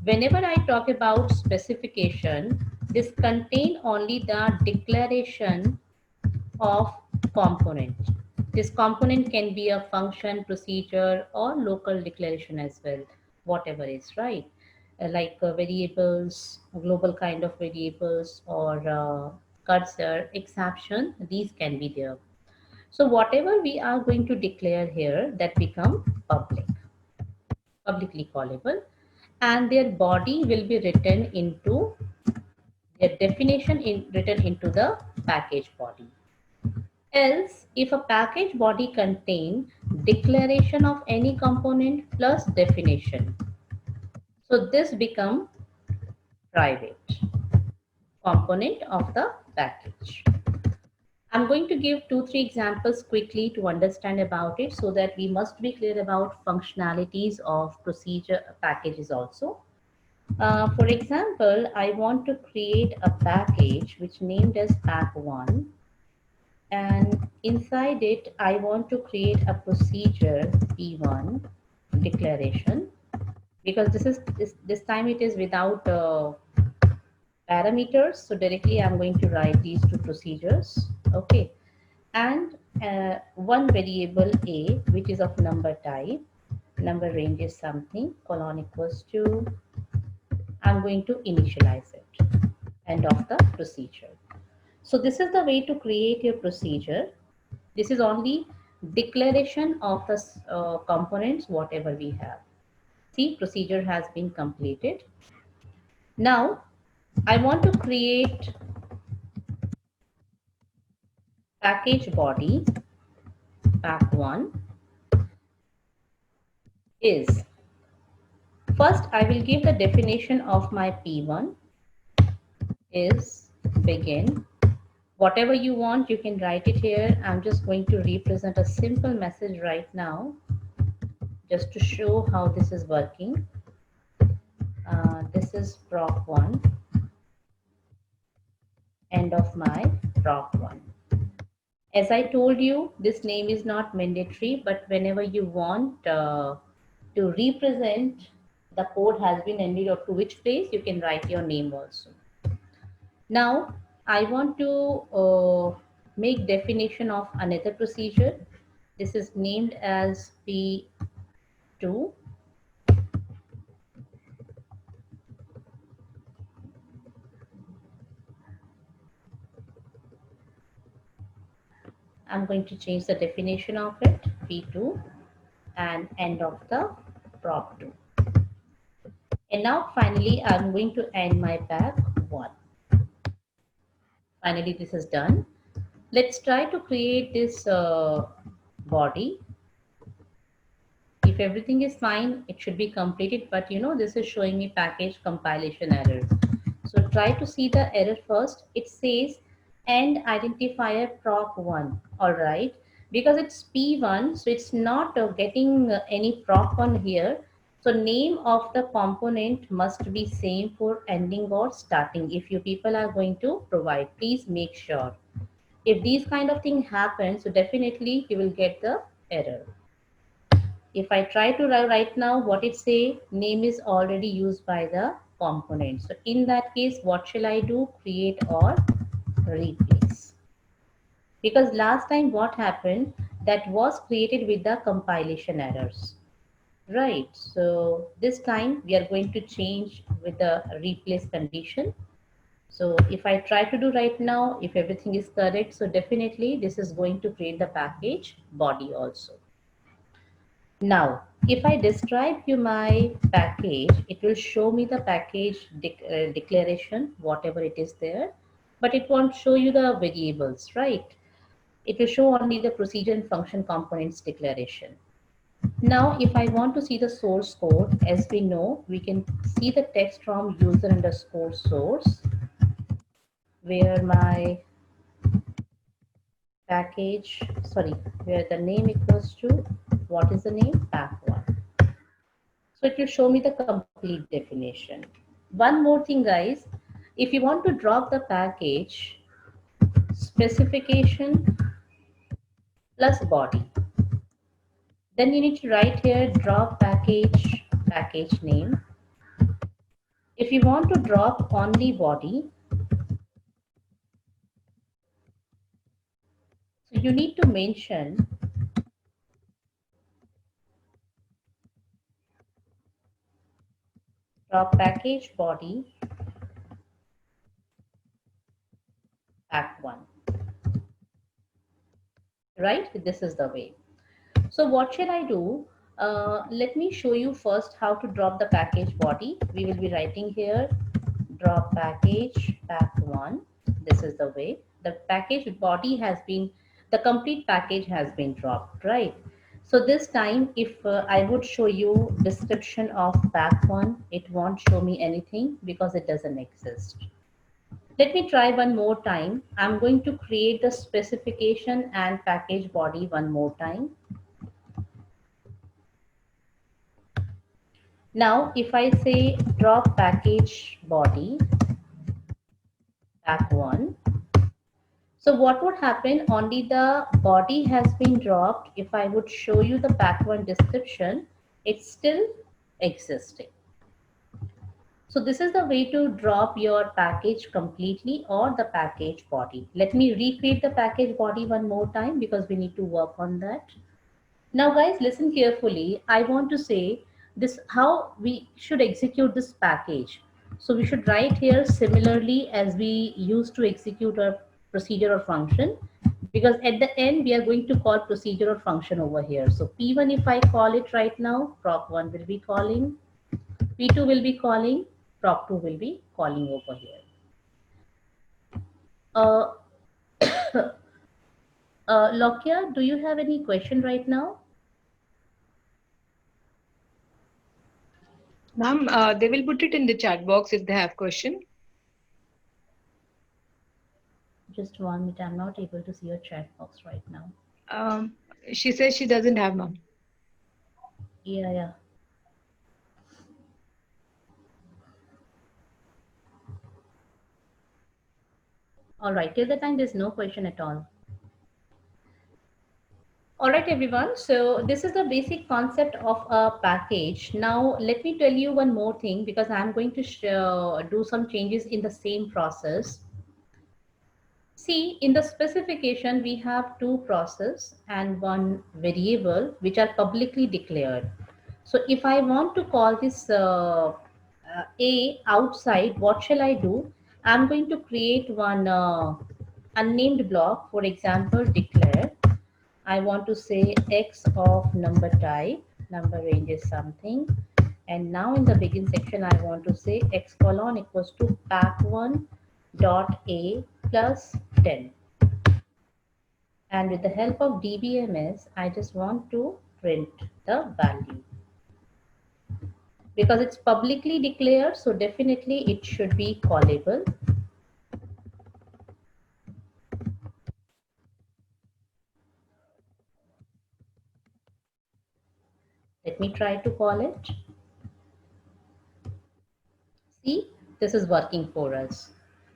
Whenever I talk about specification, this contain only the declaration of component. This component can be a function, procedure, or local declaration as well, whatever is right. Like variables, global kind of variables, or cursor, exception, these can be there. So whatever we are going to declare here, that become public. publicly callable, and their body will be written into their definition written into the package body. Else, if a package body contain declaration of any component plus definition, so this become private component of the package. I'm going to give 2-3 examples quickly to understand about it, so that we must be clear about functionalities of procedure packages also. For example, I want to create a package which named as pack1, and inside it I want to create a procedure p1 declaration, because this time it is without parameters, so directly I'm going to write these two procedures. Okay, and one variable a which is of number type, number range is something, colon equals to, I'm going to initialize it, end of the procedure. So this is the way to create your procedure. This is only declaration of the components whatever we have. See, procedure has been completed. Now I want to create package body. Pack1 is, first I will give the definition of my p1 is begin. Whatever you want, you can write it here. I'm just going to represent a simple message right now, just to show how this is working. This is proc1, end of my proc1. As I told you, this name is not mandatory, but whenever you want to represent the code has been ended or to which place, you can write your name also. Now, I want to make definition of another procedure. This is named as P2. I'm going to change the definition of it, P2, and end of the prop2. And now finally, I'm going to end my pack1. Finally, this is done. Let's try to create this body. If everything is fine, it should be completed, but this is showing me package compilation error. So try to see the error first. It says end identifier proc1. All right, because it's p1, so it's not getting any proc1 here. So name of the component must be same for ending or starting. If you people are going to provide, please make sure. If these kind of thing happen, so definitely you will get the error. If I try to write right now, what it say, name is already used by the component. So in that case, what shall I do? Create or replace. Because last time what happened, that was created with the compilation errors. Right, so this time we are going to change with the replace condition. So if I try to do right now, if everything is correct, so definitely this is going to create the package body also. Now, if I describe you my package, it will show me the package declaration, whatever it is there, but it won't show you the variables, right? It will show only the procedure and function components declaration. Now, if I want to see the source code, as we know, we can see the text from user underscore source, where my package, sorry, where the name equals to, what is the name? Pack1. So it will show me the complete definition. One more thing, guys, if you want to drop the package specification plus body, then you need to write here drop package name. If you want to drop only body, so you need to mention drop package body pack1. Right, this is the way. So what should I do? Let me show you first how to drop the package body. We will be writing here drop package pack1. This is the way the package body has been, the complete package has been dropped, right? So this time if I would show you description of pack1, it won't show me anything because it doesn't exist. Let me try one more time. I'm going to create the specification and package body one more time. Now, if I say drop package body pack1, so what would happen? Only the body has been dropped. If I would show you the pack1 description, it's still existing. So this is the way to drop your package completely or the package body. Let me recreate the package body one more time because we need to work on that. Now guys, listen carefully. I want to say this how we should execute this package. So we should write here similarly as we used to execute our procedure or function, because at the end we are going to call procedure or function over here. So P1 if I call it right now, proc1 will be calling, P2 will be calling, proc2 will be calling over here. Uh, Lokia, do you have any question right now? Ma'am, they will put it in the chat box if they have question. Just 1 minute, I'm not able to see your chat box right now. She says she doesn't have, ma'am. Yeah. All right, till the time there's no question at all. All right, everyone. So this is the basic concept of a package. Now, let me tell you one more thing because I'm going to do some changes in the same process. See, in the specification, we have two process and one variable which are publicly declared. So if I want to call this A outside, what shall I do? I'm going to create one unnamed block, for example, declare. I want to say X of number type, number range is something. And now in the begin section, I want to say X colon equals to pack1 dot A plus 10. And with the help of DBMS, I just want to print the value. Because it's publicly declared, so definitely it should be callable. Let me try to call it. See, this is working for us.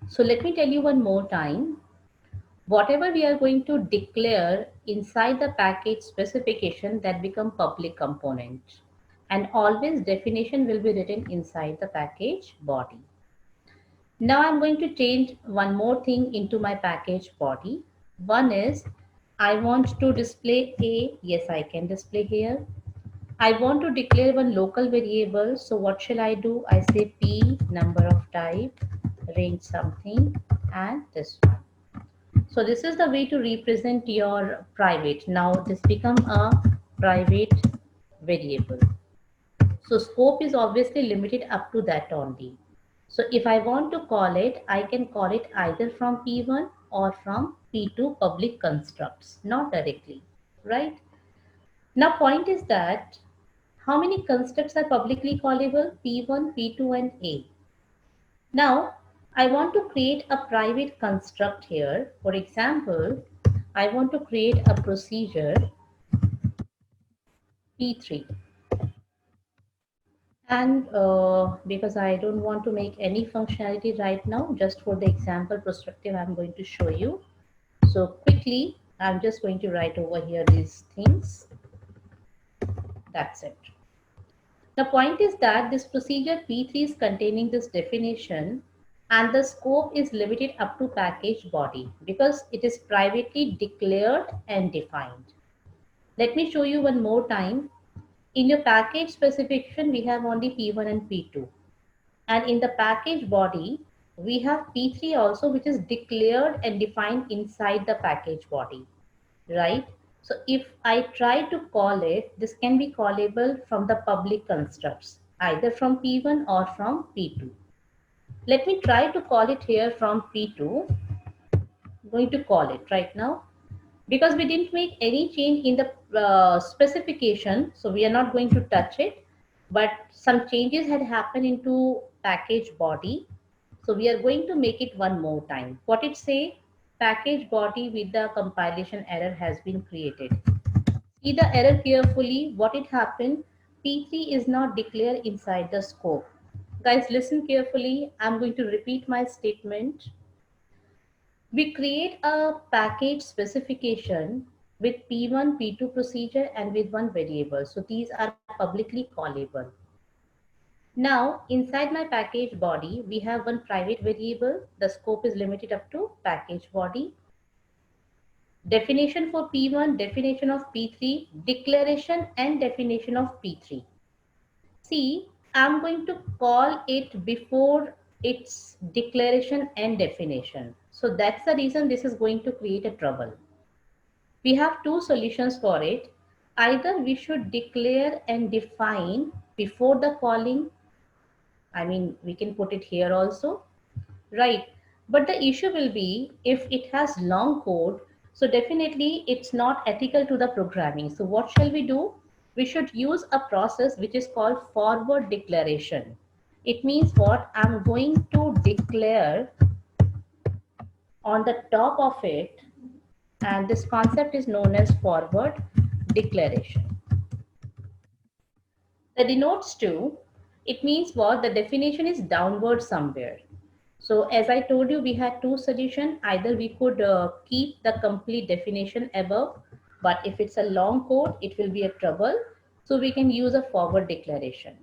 So let me tell you one more time. Whatever we are going to declare inside the package specification, that become public component. And always definition will be written inside the package body. Now I'm going to change one more thing into my package body. One is I want to display A. Yes, I can display here. I want to declare one local variable. So what shall I do? I say P number of type, range something, and this one. So this is the way to represent your private. Now this become a private variable. So scope is obviously limited up to that only. So if I want to call it, I can call it either from P1 or from P2 public constructs, not directly, right? Now point is that how many constructs are publicly callable? P1, P2 and A. Now I want to create a private construct here. For example, I want to create a procedure P3. And because I don't want to make any functionality right now, just for the example perspective, I'm going to show you. So quickly, I'm just going to write over here these things. That's it. The point is that this procedure P3 is containing this definition and the scope is limited up to package body because it is privately declared and defined. Let me show you one more time. In your package specification, we have only P1 and P2. And in the package body, we have P3 also, which is declared and defined inside the package body, right? So if I try to call it, this can be callable from the public constructs, either from P1 or from P2. Let me try to call it here from P2. I'm going to call it right now. Because we didn't make any change in the specification, so we are not going to touch it, but some changes had happened into package body, so we are going to make it one more time. What it say? Package body with the compilation error has been created. See the error carefully. What it happened? P3 is not declared inside the scope. Guys, listen carefully. I'm going to repeat my statement. We create a package specification with P1, P2 procedure and with one variable. So these are publicly callable. Now, inside my package body, we have one private variable. The scope is limited up to package body. Definition for P1, definition of P3, declaration and definition of P3. See, I'm going to call it before its declaration and definition. So that's the reason this is going to create a trouble. We have two solutions for it. Either we should declare and define before the calling. I mean, we can put it here also, right? But the issue will be if it has long code, so definitely it's not ethical to the programming. So what shall we do? We should use a process which is called forward declaration. It means what? I'm going to declare on the top of it, and this concept is known as forward declaration. That denotes to, it means what? The definition is downward somewhere. So as I told you, we had two solutions. Either we could keep the complete definition above, but if it's a long code, it will be a trouble. So we can use a forward declaration.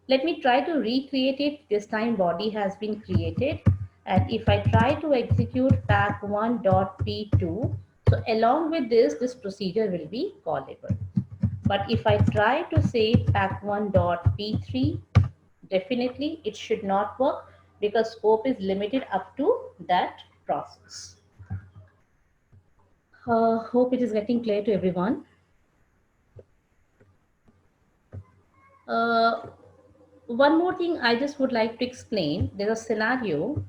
Let me try to recreate it. This time body has been created. And if I try to execute pack1.p2, so along with this procedure will be callable. But if I try to say pack1.p3, definitely it should not work because scope is limited up to that process. Hope it is getting clear to everyone. One more thing I just would like to explain. There's a scenario.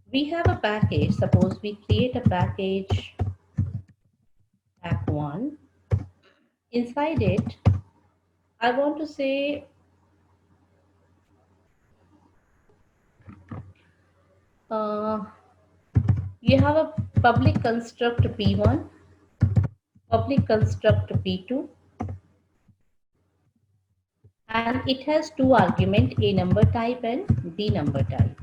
We have a package. Suppose we create a package pack1. Inside it, I want to say you have a public construct P1, public construct P2, and it has two arguments, a number type and b number type.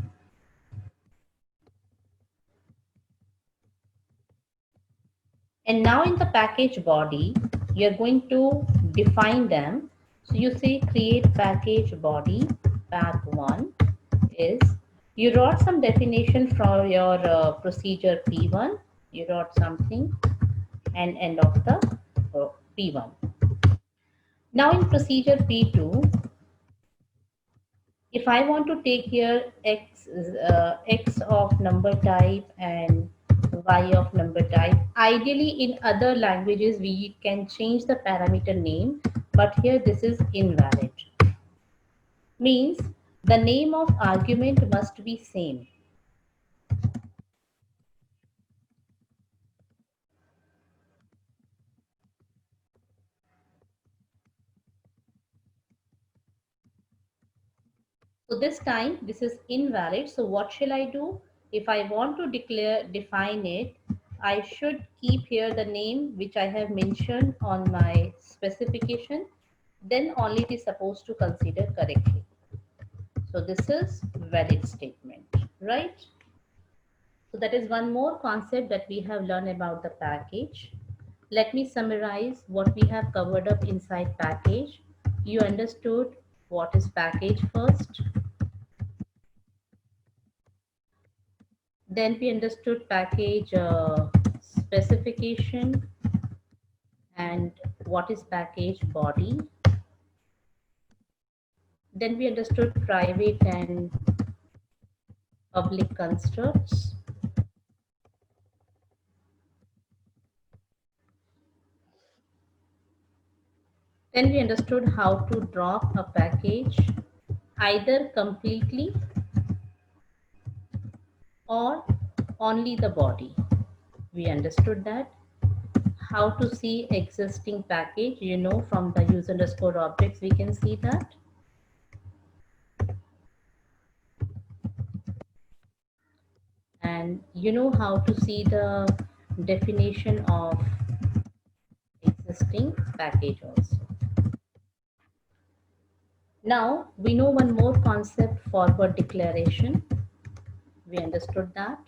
And now in the package body, you're going to define them. So you say create package body pack1 is, you wrote some definition from your procedure P1, you wrote something and end of the P1. Now in procedure P2, if I want to take here x of number type and y of number type, ideally in other languages we can change the parameter name, but here this is invalid. Means the name of argument must be same. So this time this is invalid. So what shall I do? If I want to define it, I should keep here the name which I have mentioned on my specification. Then only it is supposed to consider correctly. So this is valid statement, right? So that is one more concept that we have learned about the package. Let me summarize what we have covered up inside package. You understood what is package first. Then we understood package specification and what is package body. Then we understood private and public constructs. Then we understood how to drop a package either completely or only the body. We understood that. How to see existing package, from the use underscore objects, we can see that. And how to see the definition of existing package also. Now we know one more concept, forward declaration. We understood that.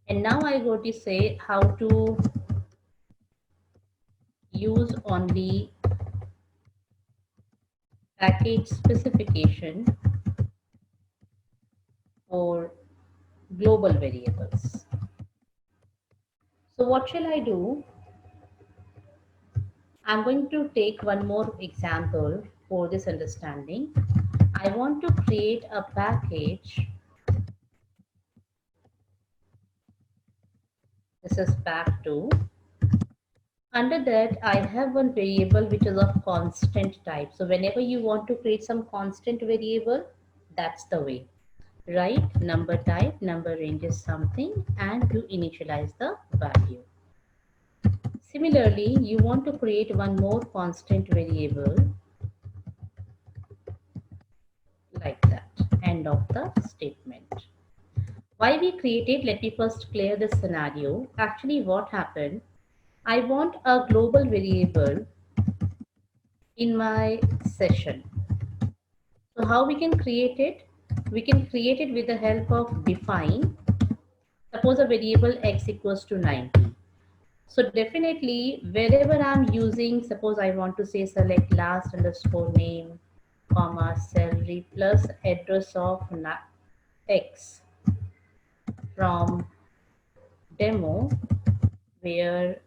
And now I go to say how to use only package specification for global variables. So what shall I do? I'm going to take one more example for this understanding. I want to create a package. This is pack2. Under that, I have one variable which is of constant type. So whenever you want to create some constant variable, that's the way. Right? Number type, number range is something, and you initialize the value. Similarly, you want to create one more constant variable like that. End of the statement. Why we created, let me first clear this scenario. Actually, what happened? I want a global variable in my session. So how we can create it? We can create it with the help of define. Suppose a variable x equals to 90. So definitely wherever I'm using, suppose I want to say select last underscore name, comma, salary plus address of x from demo, where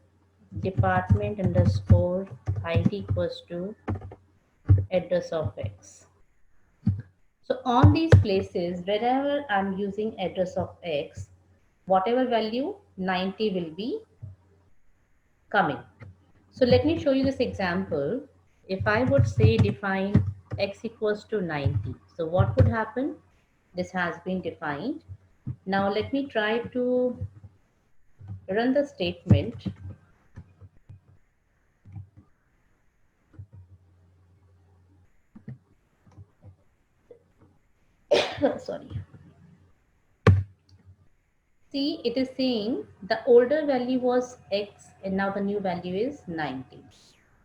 department underscore id equals to address of x. So on these places, wherever I'm using address of x, whatever value 90 will be coming. So let me show you this example. If I would say define x equals to 90, so what would happen? This has been defined. Now let me try to run the statement. Sorry. See, it is saying the older value was x and now the new value is 90.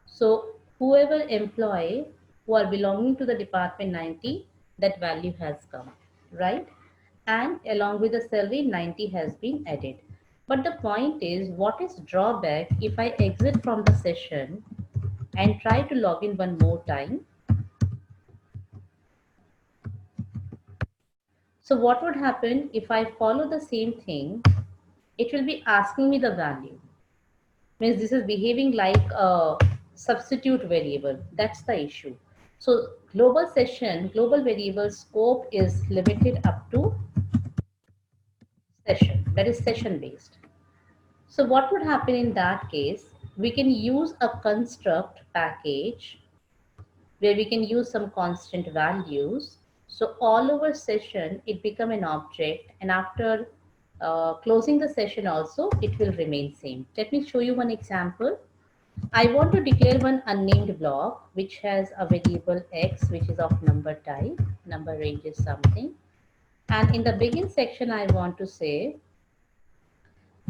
So whoever employee who are belonging to the department 90, that value has come, right? And along with the salary, 90 has been added. But the point is, what is drawback if I exit from the session and try to log in one more time? So what would happen if I follow the same thing? It will be asking me the value. Means this is behaving like a substitute variable. That's the issue. So global variable scope is limited up to session. That is session based. So what would happen in that case? We can use a construct package where we can use some constant values. So all over session, it become an object, and after closing the session also, it will remain same. Let me show you one example. I want to declare one unnamed block which has a variable x which is of number type, number range is something. And in the begin section, I want to say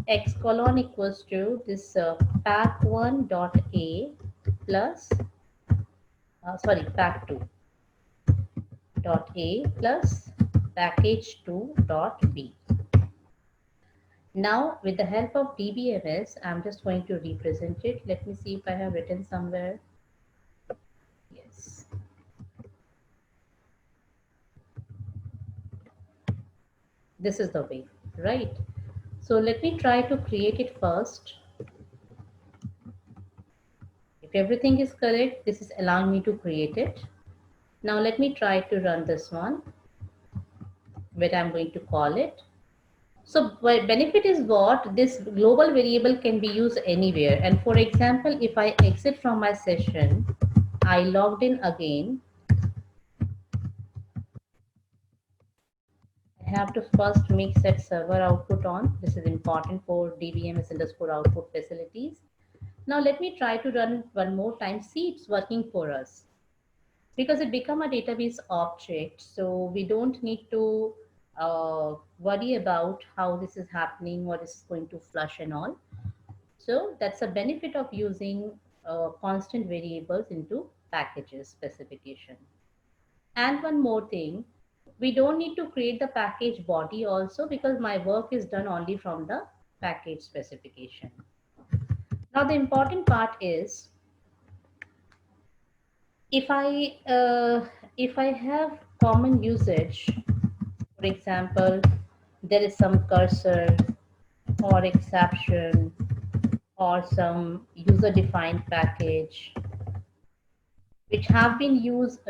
x colon equals to this pack1 dot a plus, pack2 dot a plus package2 dot b. Now with the help of DBMS, I'm just going to represent it. Let me see if I have written somewhere. Yes. This is the way, right? So let me try to create it first. If everything is correct, this is allowing me to create it. Now let me try to run this one, where I'm going to call it. So benefit is what this global variable can be used anywhere. And for example, if I exit from my session, I logged in again. I have to first make set server output on. This is important for DBMS underscore output facilities. Now let me try to run one more time. See, it's working for us because it become a database object. So we don't need to worry about how this is happening, what is going to flush and all. So that's a benefit of using constant variables into packages specification. And one more thing, we don't need to create the package body also because my work is done only from the package specification. Now the important part is if I have common usage, for example, there is some cursor or exception or some user defined package which have been used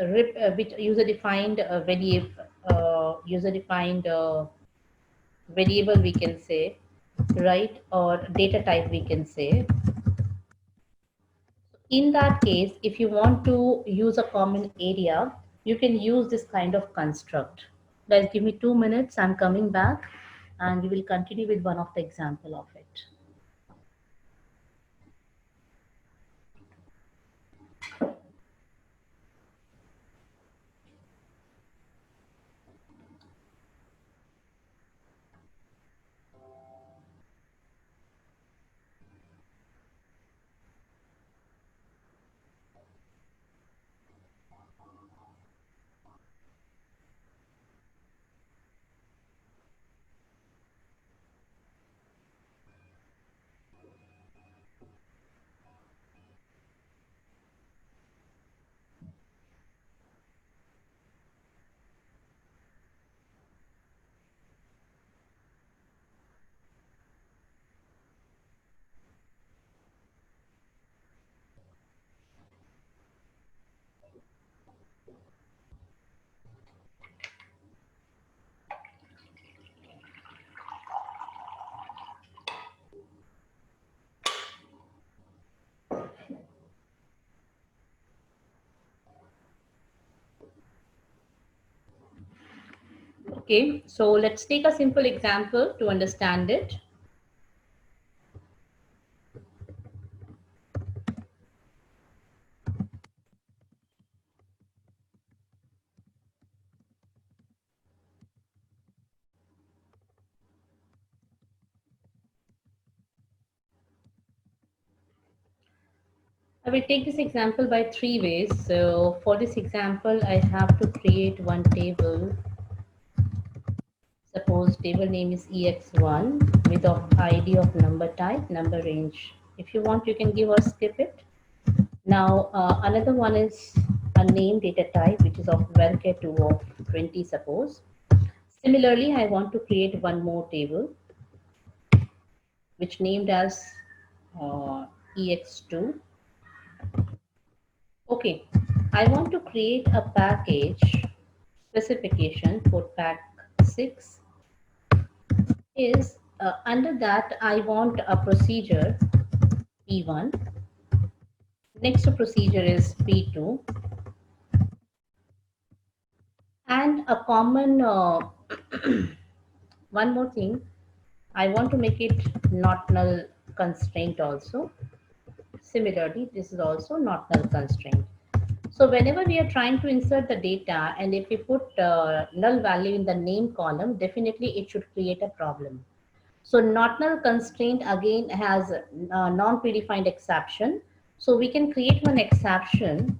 which user defined variable we can say, right, or data type we can say. In that case, if you want to use a common area, you can use this kind of construct. Guys, give me 2 minutes, I'm coming back and we will continue with one of the example of it. Okay, so let's take a simple example to understand it. I will take this example by 3 ways. So for this example, I have to create one table. Suppose table name is EX1 with of ID of number type, number range. If you want, you can give or skip it. Now, another one is a name data type, which is of varchar2 of 20, suppose. Similarly, I want to create one more table, which named as EX2. Okay, I want to create a package specification for pack 6 is under that I want a procedure P1. Next procedure is P2 and a common one more thing, I want to make it not null constraint also. Similarly, this is also not null constraint. So whenever we are trying to insert the data and if we put null value in the name column, definitely it should create a problem. So not null constraint again has a non-predefined exception. So we can create one exception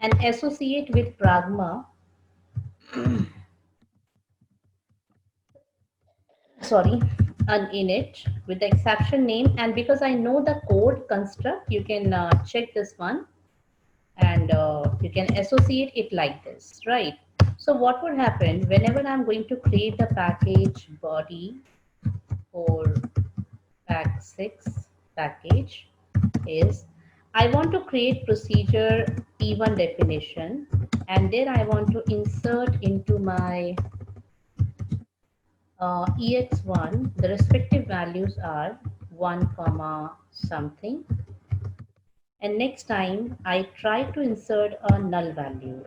and associate with pragma, sorry, an init with the exception name. And because I know the code construct, you can check this one and you can associate it like this, right? So what would happen whenever I'm going to create the package body for pack 6 package, is I want to create procedure P1 definition, and then I want to insert into my EX1, the respective values are 1 comma something, and next time I try to insert a null value.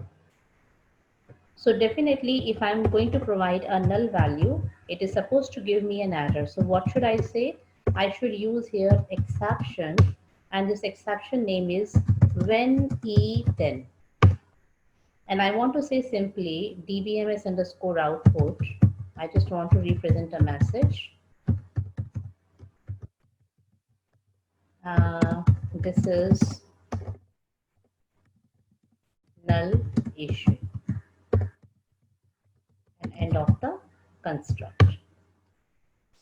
So definitely if I'm going to provide a null value, it is supposed to give me an error. So what should I say? I should use here exception, and this exception name is when E10. And I want to say simply dbms underscore output. I just want to represent a message. This is null issue, and end of the construct.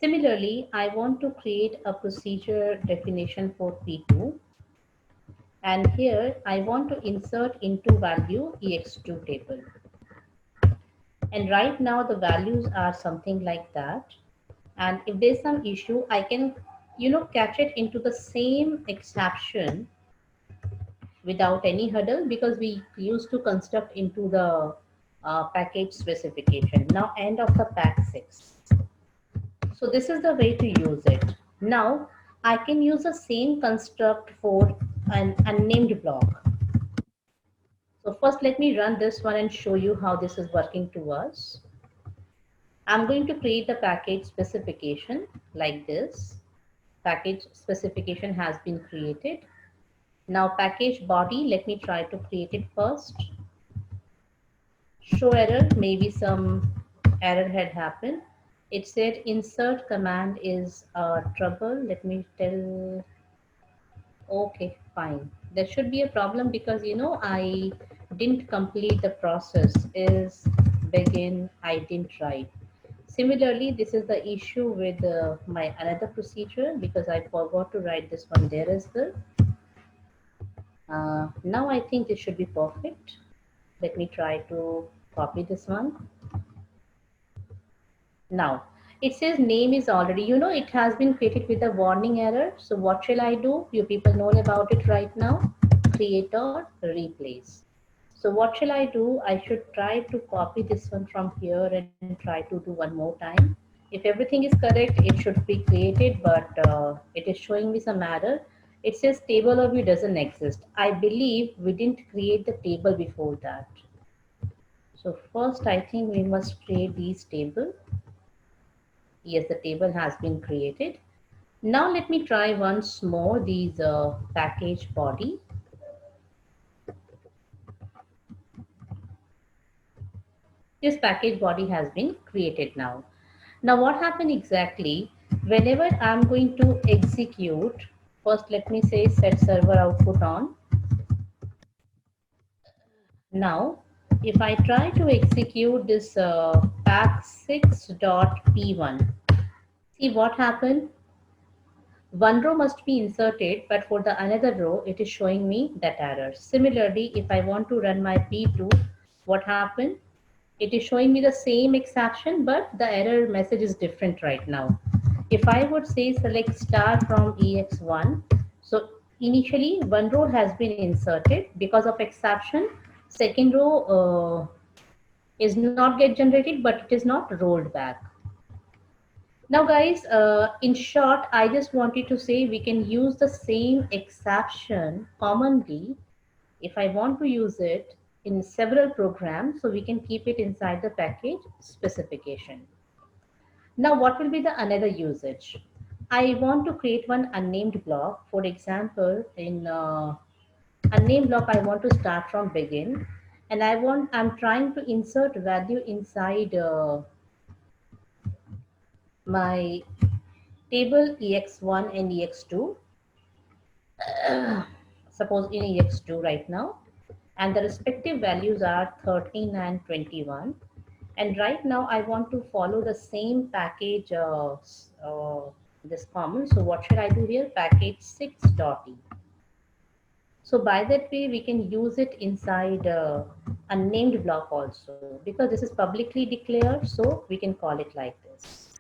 Similarly, I want to create a procedure definition for P2, and here I want to insert into value ex2 table. And right now the values are something like that. And if there's some issue, I can, catch it into the same exception without any hurdle, because we used to construct into the package specification. Now end of the pack 6. So this is the way to use it. Now I can use the same construct for an unnamed block. So first let me run this one and show you how this is working to us. I'm going to create the package specification like this. Package specification has been created. Now package body, let me try to create it first. Show error, maybe some error had happened. It said insert command is trouble. Let me tell, okay, fine. There should be a problem because, I didn't complete the process is begin, I didn't write. Similarly, this is the issue with my another procedure because I forgot to write this one there as well. Now I think this should be perfect. Let me try to copy this one. Now it says name is already, it has been created with a warning error. So what shall I do? You people know about it right now. Create or replace. So what shall I do? I should try to copy this one from here and try to do one more time. If everything is correct, it should be created, but it is showing me some error. It says table of view doesn't exist. I believe we didn't create the table before that. So first, I think we must create these table. Yes, the table has been created. Now let me try once more these package body. This package body has been created now. Now what happened exactly, whenever I'm going to execute, first let me say set server output on. Now, if I try to execute this pack6.p1, see what happened? One row must be inserted, but for the another row, it is showing me that error. Similarly, if I want to run my P2, what happened? It is showing me the same exception, but the error message is different right now. If I would say select star from EX1, so initially one row has been inserted because of exception. Second row is not get generated, but it is not rolled back. Now guys, in short, I just wanted to say we can use the same exception commonly if I want to use it in several programs, so we can keep it inside the package specification. Now, what will be the another usage? I want to create one unnamed block. For example, in unnamed block, I want to start from begin, and I'm trying to insert value inside my table EX1 and EX2. Suppose in EX2 right now, and the respective values are 13 and 21. And right now I want to follow the same package, this common. So what should I do here? Package 6.e. So by that way, we can use it inside unnamed block also, because this is publicly declared. So we can call it like this.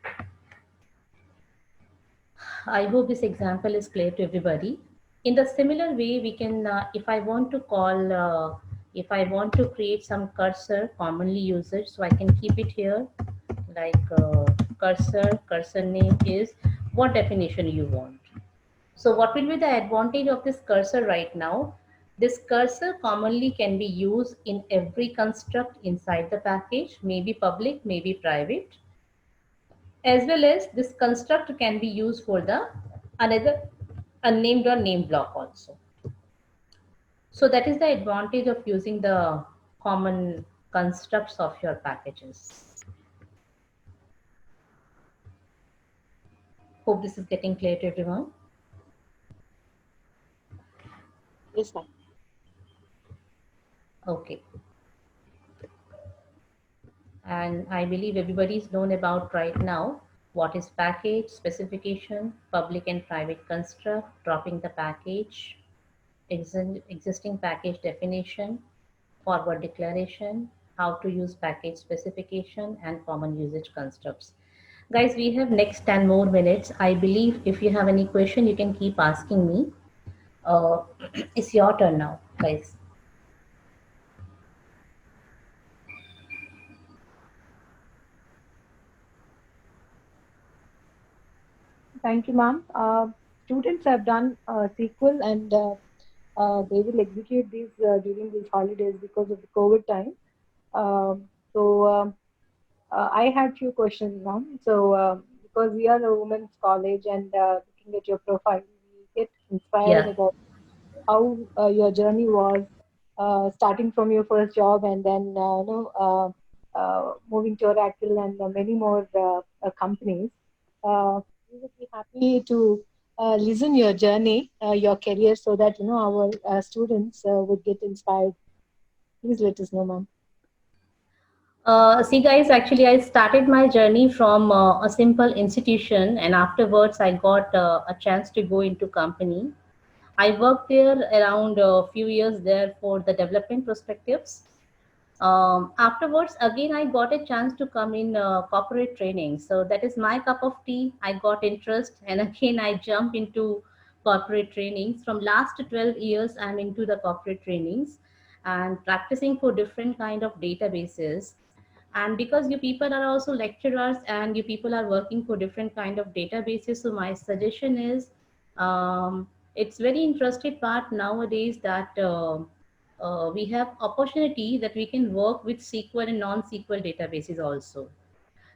I hope this example is clear to everybody. In the similar way, we can, if I want to call, if I want to create some cursor commonly used, so I can keep it here like cursor name is what definition you want. So what will be the advantage of this cursor right now? This cursor commonly can be used in every construct inside the package, maybe public, maybe private, as well as this construct can be used for the another unnamed or named block also. So that is the advantage of using the common constructs of your packages. Hope this is getting clear to everyone. Yes, ma'am. Okay. And I believe everybody is known about right now what is package, specification, public and private construct, dropping the package, existing package definition, forward declaration, how to use package specification, and common usage constructs. Guys, we have next 10 more minutes. I believe if you have any question, you can keep asking me. It's your turn now, guys. Thank you, ma'am. Students have done SQL and they will execute these during these holidays because of the COVID time. I had few questions, ma'am. Because we are a women's college and looking at your profile, we get inspired Yeah. about how your journey was, starting from your first job and then moving to Oracle and many more companies. We would be happy to listen your journey, your career, so that our students would get inspired. Please let us know, ma'am. See, guys, actually, I started my journey from a simple institution, and afterwards, I got a chance to go into company. I worked there around a few years there for the development perspectives. Afterwards, again, I got a chance to come in corporate training. So that is my cup of tea. I got interest, and again, I jump into corporate trainings. From last 12 years, I'm into the corporate trainings and practicing for different kind of databases. And because you people are also lecturers and you people are working for different kind of databases, so my suggestion is, it's very interesting part nowadays that we have opportunity that we can work with SQL and non-SQL databases also.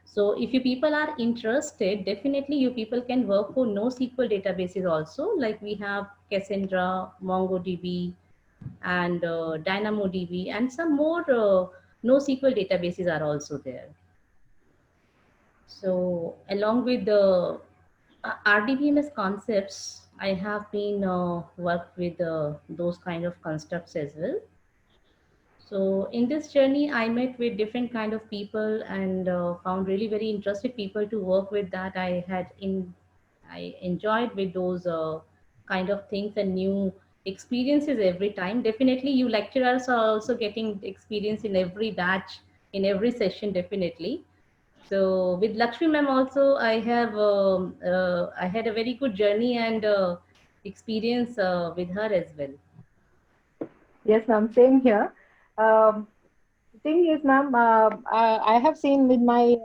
So if you people are interested, definitely you people can work for NoSQL databases also. Like we have Cassandra, MongoDB, and DynamoDB, and some more NoSQL databases are also there. So along with the RDBMS concepts, I have been worked with those kind of constructs as well. So in this journey, I met with different kind of people and found really very interested people to work with. That I enjoyed with those kind of things and new experiences every time. Definitely, you lecturers are also getting experience in every batch, in every session, definitely. So with Lakshmi ma'am also, I had a very good journey and experience with her as well. Yes, ma'am. Same here. The thing is, ma'am, I have seen with my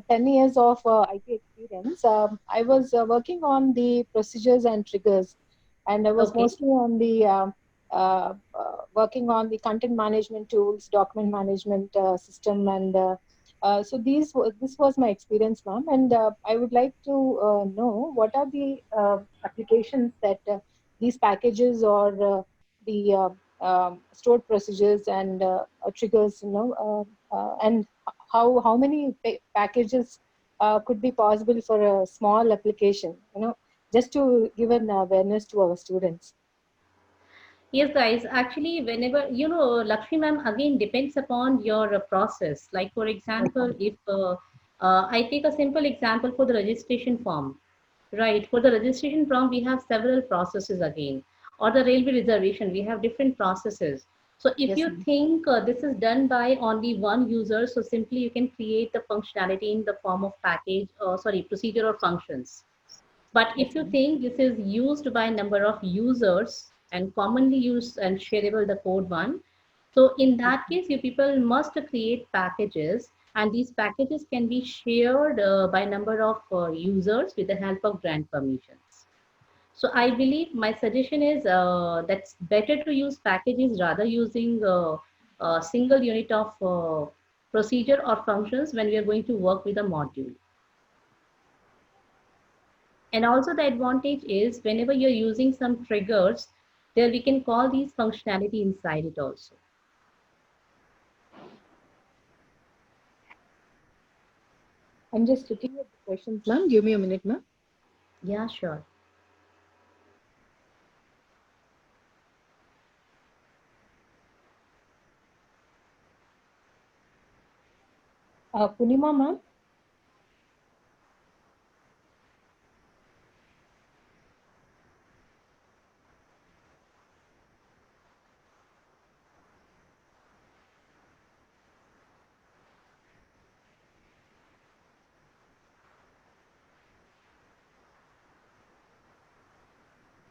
10 years of IT experience, I was working on the procedures and triggers, and I was Okay. mostly on the working on the content management tools, document management system, and so this was my experience, ma'am. And I would like to know what are the applications that these packages or the stored procedures and triggers, and how many packages could be possible for a small application, just to give an awareness to our students. Yes, guys. Actually, whenever Lakshmi ma'am, again depends upon your process. Like for example, if I take a simple example for the registration form, right? For the registration form, we have several processes again, or the railway reservation, we have different processes. So if Yes, you ma'am. think this is done by only one user, so simply you can create the functionality in the form of package, sorry, procedure or functions. But if you think this is used by number of users and commonly used and shareable the code one, so in that case, you people must create packages, and these packages can be shared by number of users with the help of grant permissions. So I believe my suggestion is that's better to use packages rather using a single unit of procedure or functions when we are going to work with a module. And also the advantage is whenever you're using some triggers, there we can call these functionality inside it also. I'm just looking at the questions, ma'am. Give me a minute, ma'am. Yeah, sure. Punima, ma'am.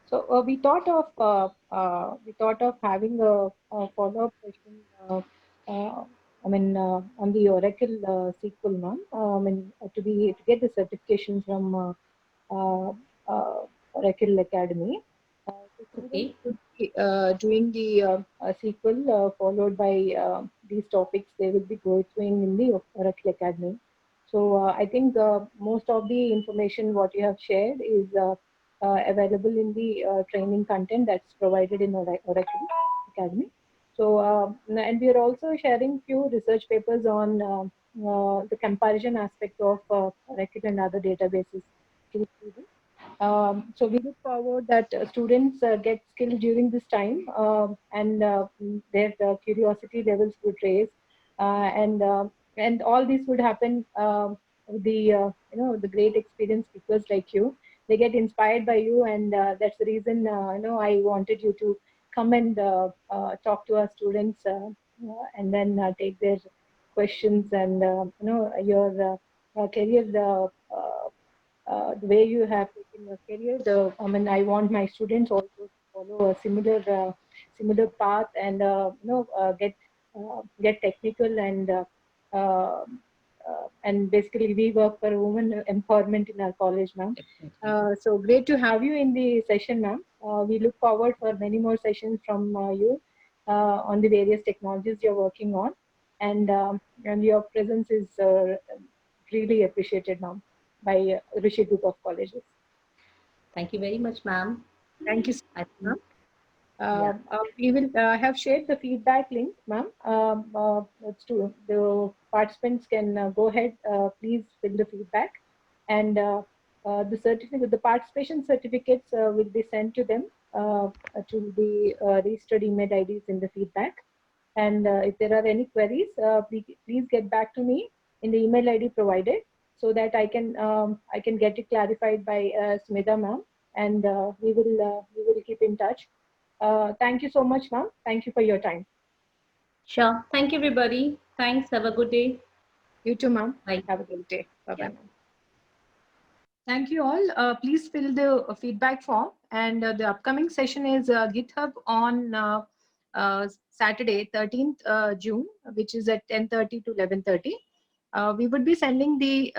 So we thought of having a follow-up session. On the Oracle SQL, ma'am. To get the certification from Oracle Academy. So students Okay. would be doing the SQL followed by these topics they will be going in the Oracle Academy. So I think most of the information what you have shared is available in the training content that's provided in Oracle Academy. So and we are also sharing few research papers on the comparison aspect of Oracle and other databases to students. So we look forward that students get skills during this time and their curiosity levels would raise and all this would happen with the the great experienced speakers like you. They get inspired by you, and that's the reason I wanted you to come and talk to our students and then take their questions and your career. The way you have taken your career. I want my students also to follow a similar path and get technical and basically we work for women empowerment in our college, ma'am. So great to have you in the session, ma'am. We look forward for many more sessions from you on the various technologies you're working on, and your presence is really appreciated, ma'am, by Rishi Group of Colleges. Thank you very much, ma'am. Thank you so I much, think, ma'am. yeah. We will have shared the feedback link, ma'am. To the participants can go ahead. Please fill the feedback, and the certificate, the participation certificates will be sent to them to the registered email IDs in the feedback. And if there are any queries, please get back to me in the email ID provided so that I can get it clarified by Smita ma'am, and we will keep in touch. Thank you so much, ma'am. Thank you for your time. Sure. Thank you, everybody. Thanks. Have a good day. You too, ma'am. Bye. Have a good day. Bye-bye, Yeah. ma'am. Thank you all. Please fill the feedback form. And the upcoming session is GitHub on Saturday, 13th June, which is at 10:30 to 11:30. We would be sending the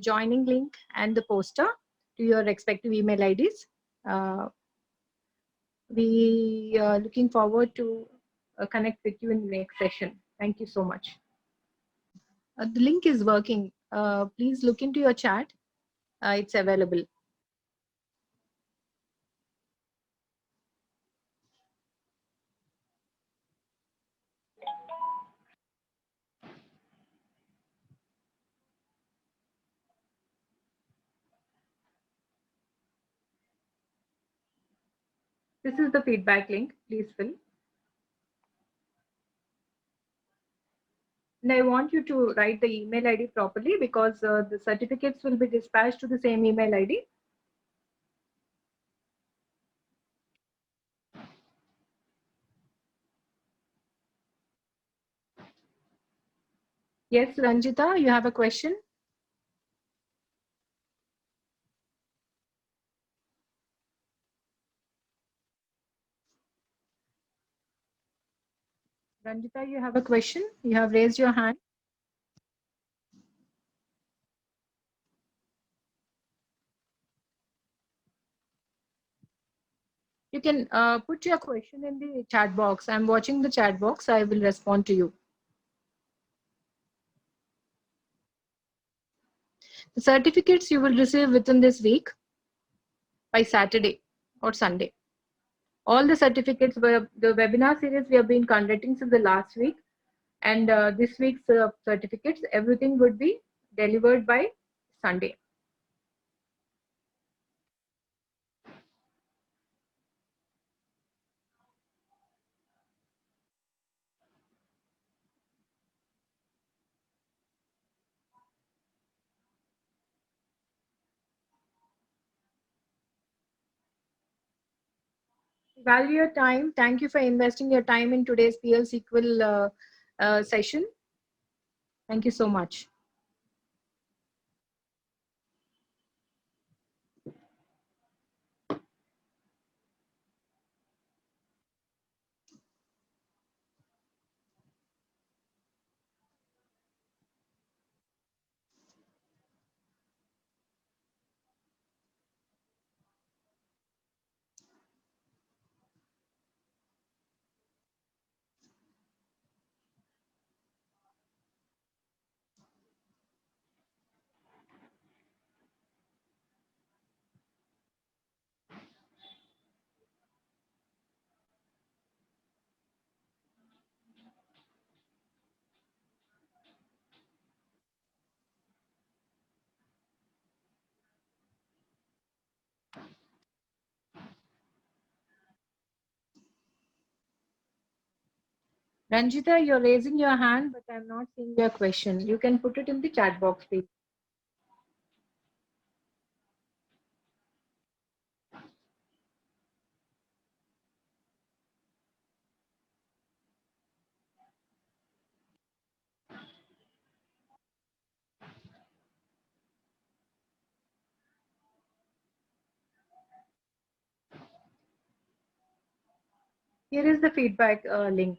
joining link and the poster to your respective email IDs. We are looking forward to connect with you in the next session. Thank you so much. The link is working. Please look into your chat. It's available. This is the feedback link. Please fill. And I want you to write the email ID properly because the certificates will be dispatched to the same email ID. Yes, Ranjita, you have a question? Ranjita, you have a question? You have raised your hand. You can put your question in the chat box. I'm watching the chat box. I will respond to you. The certificates you will receive within this week by Saturday or Sunday. All the certificates were the webinar series we have been conducting since the last week, and this week's certificates, everything would be delivered by Sunday. Value your time. Thank you for investing your time in today's PL SQL session. Thank you so much. Ranjita, you're raising your hand, but I'm not seeing your question. You can put it in the chat box, please. Here is the feedback link.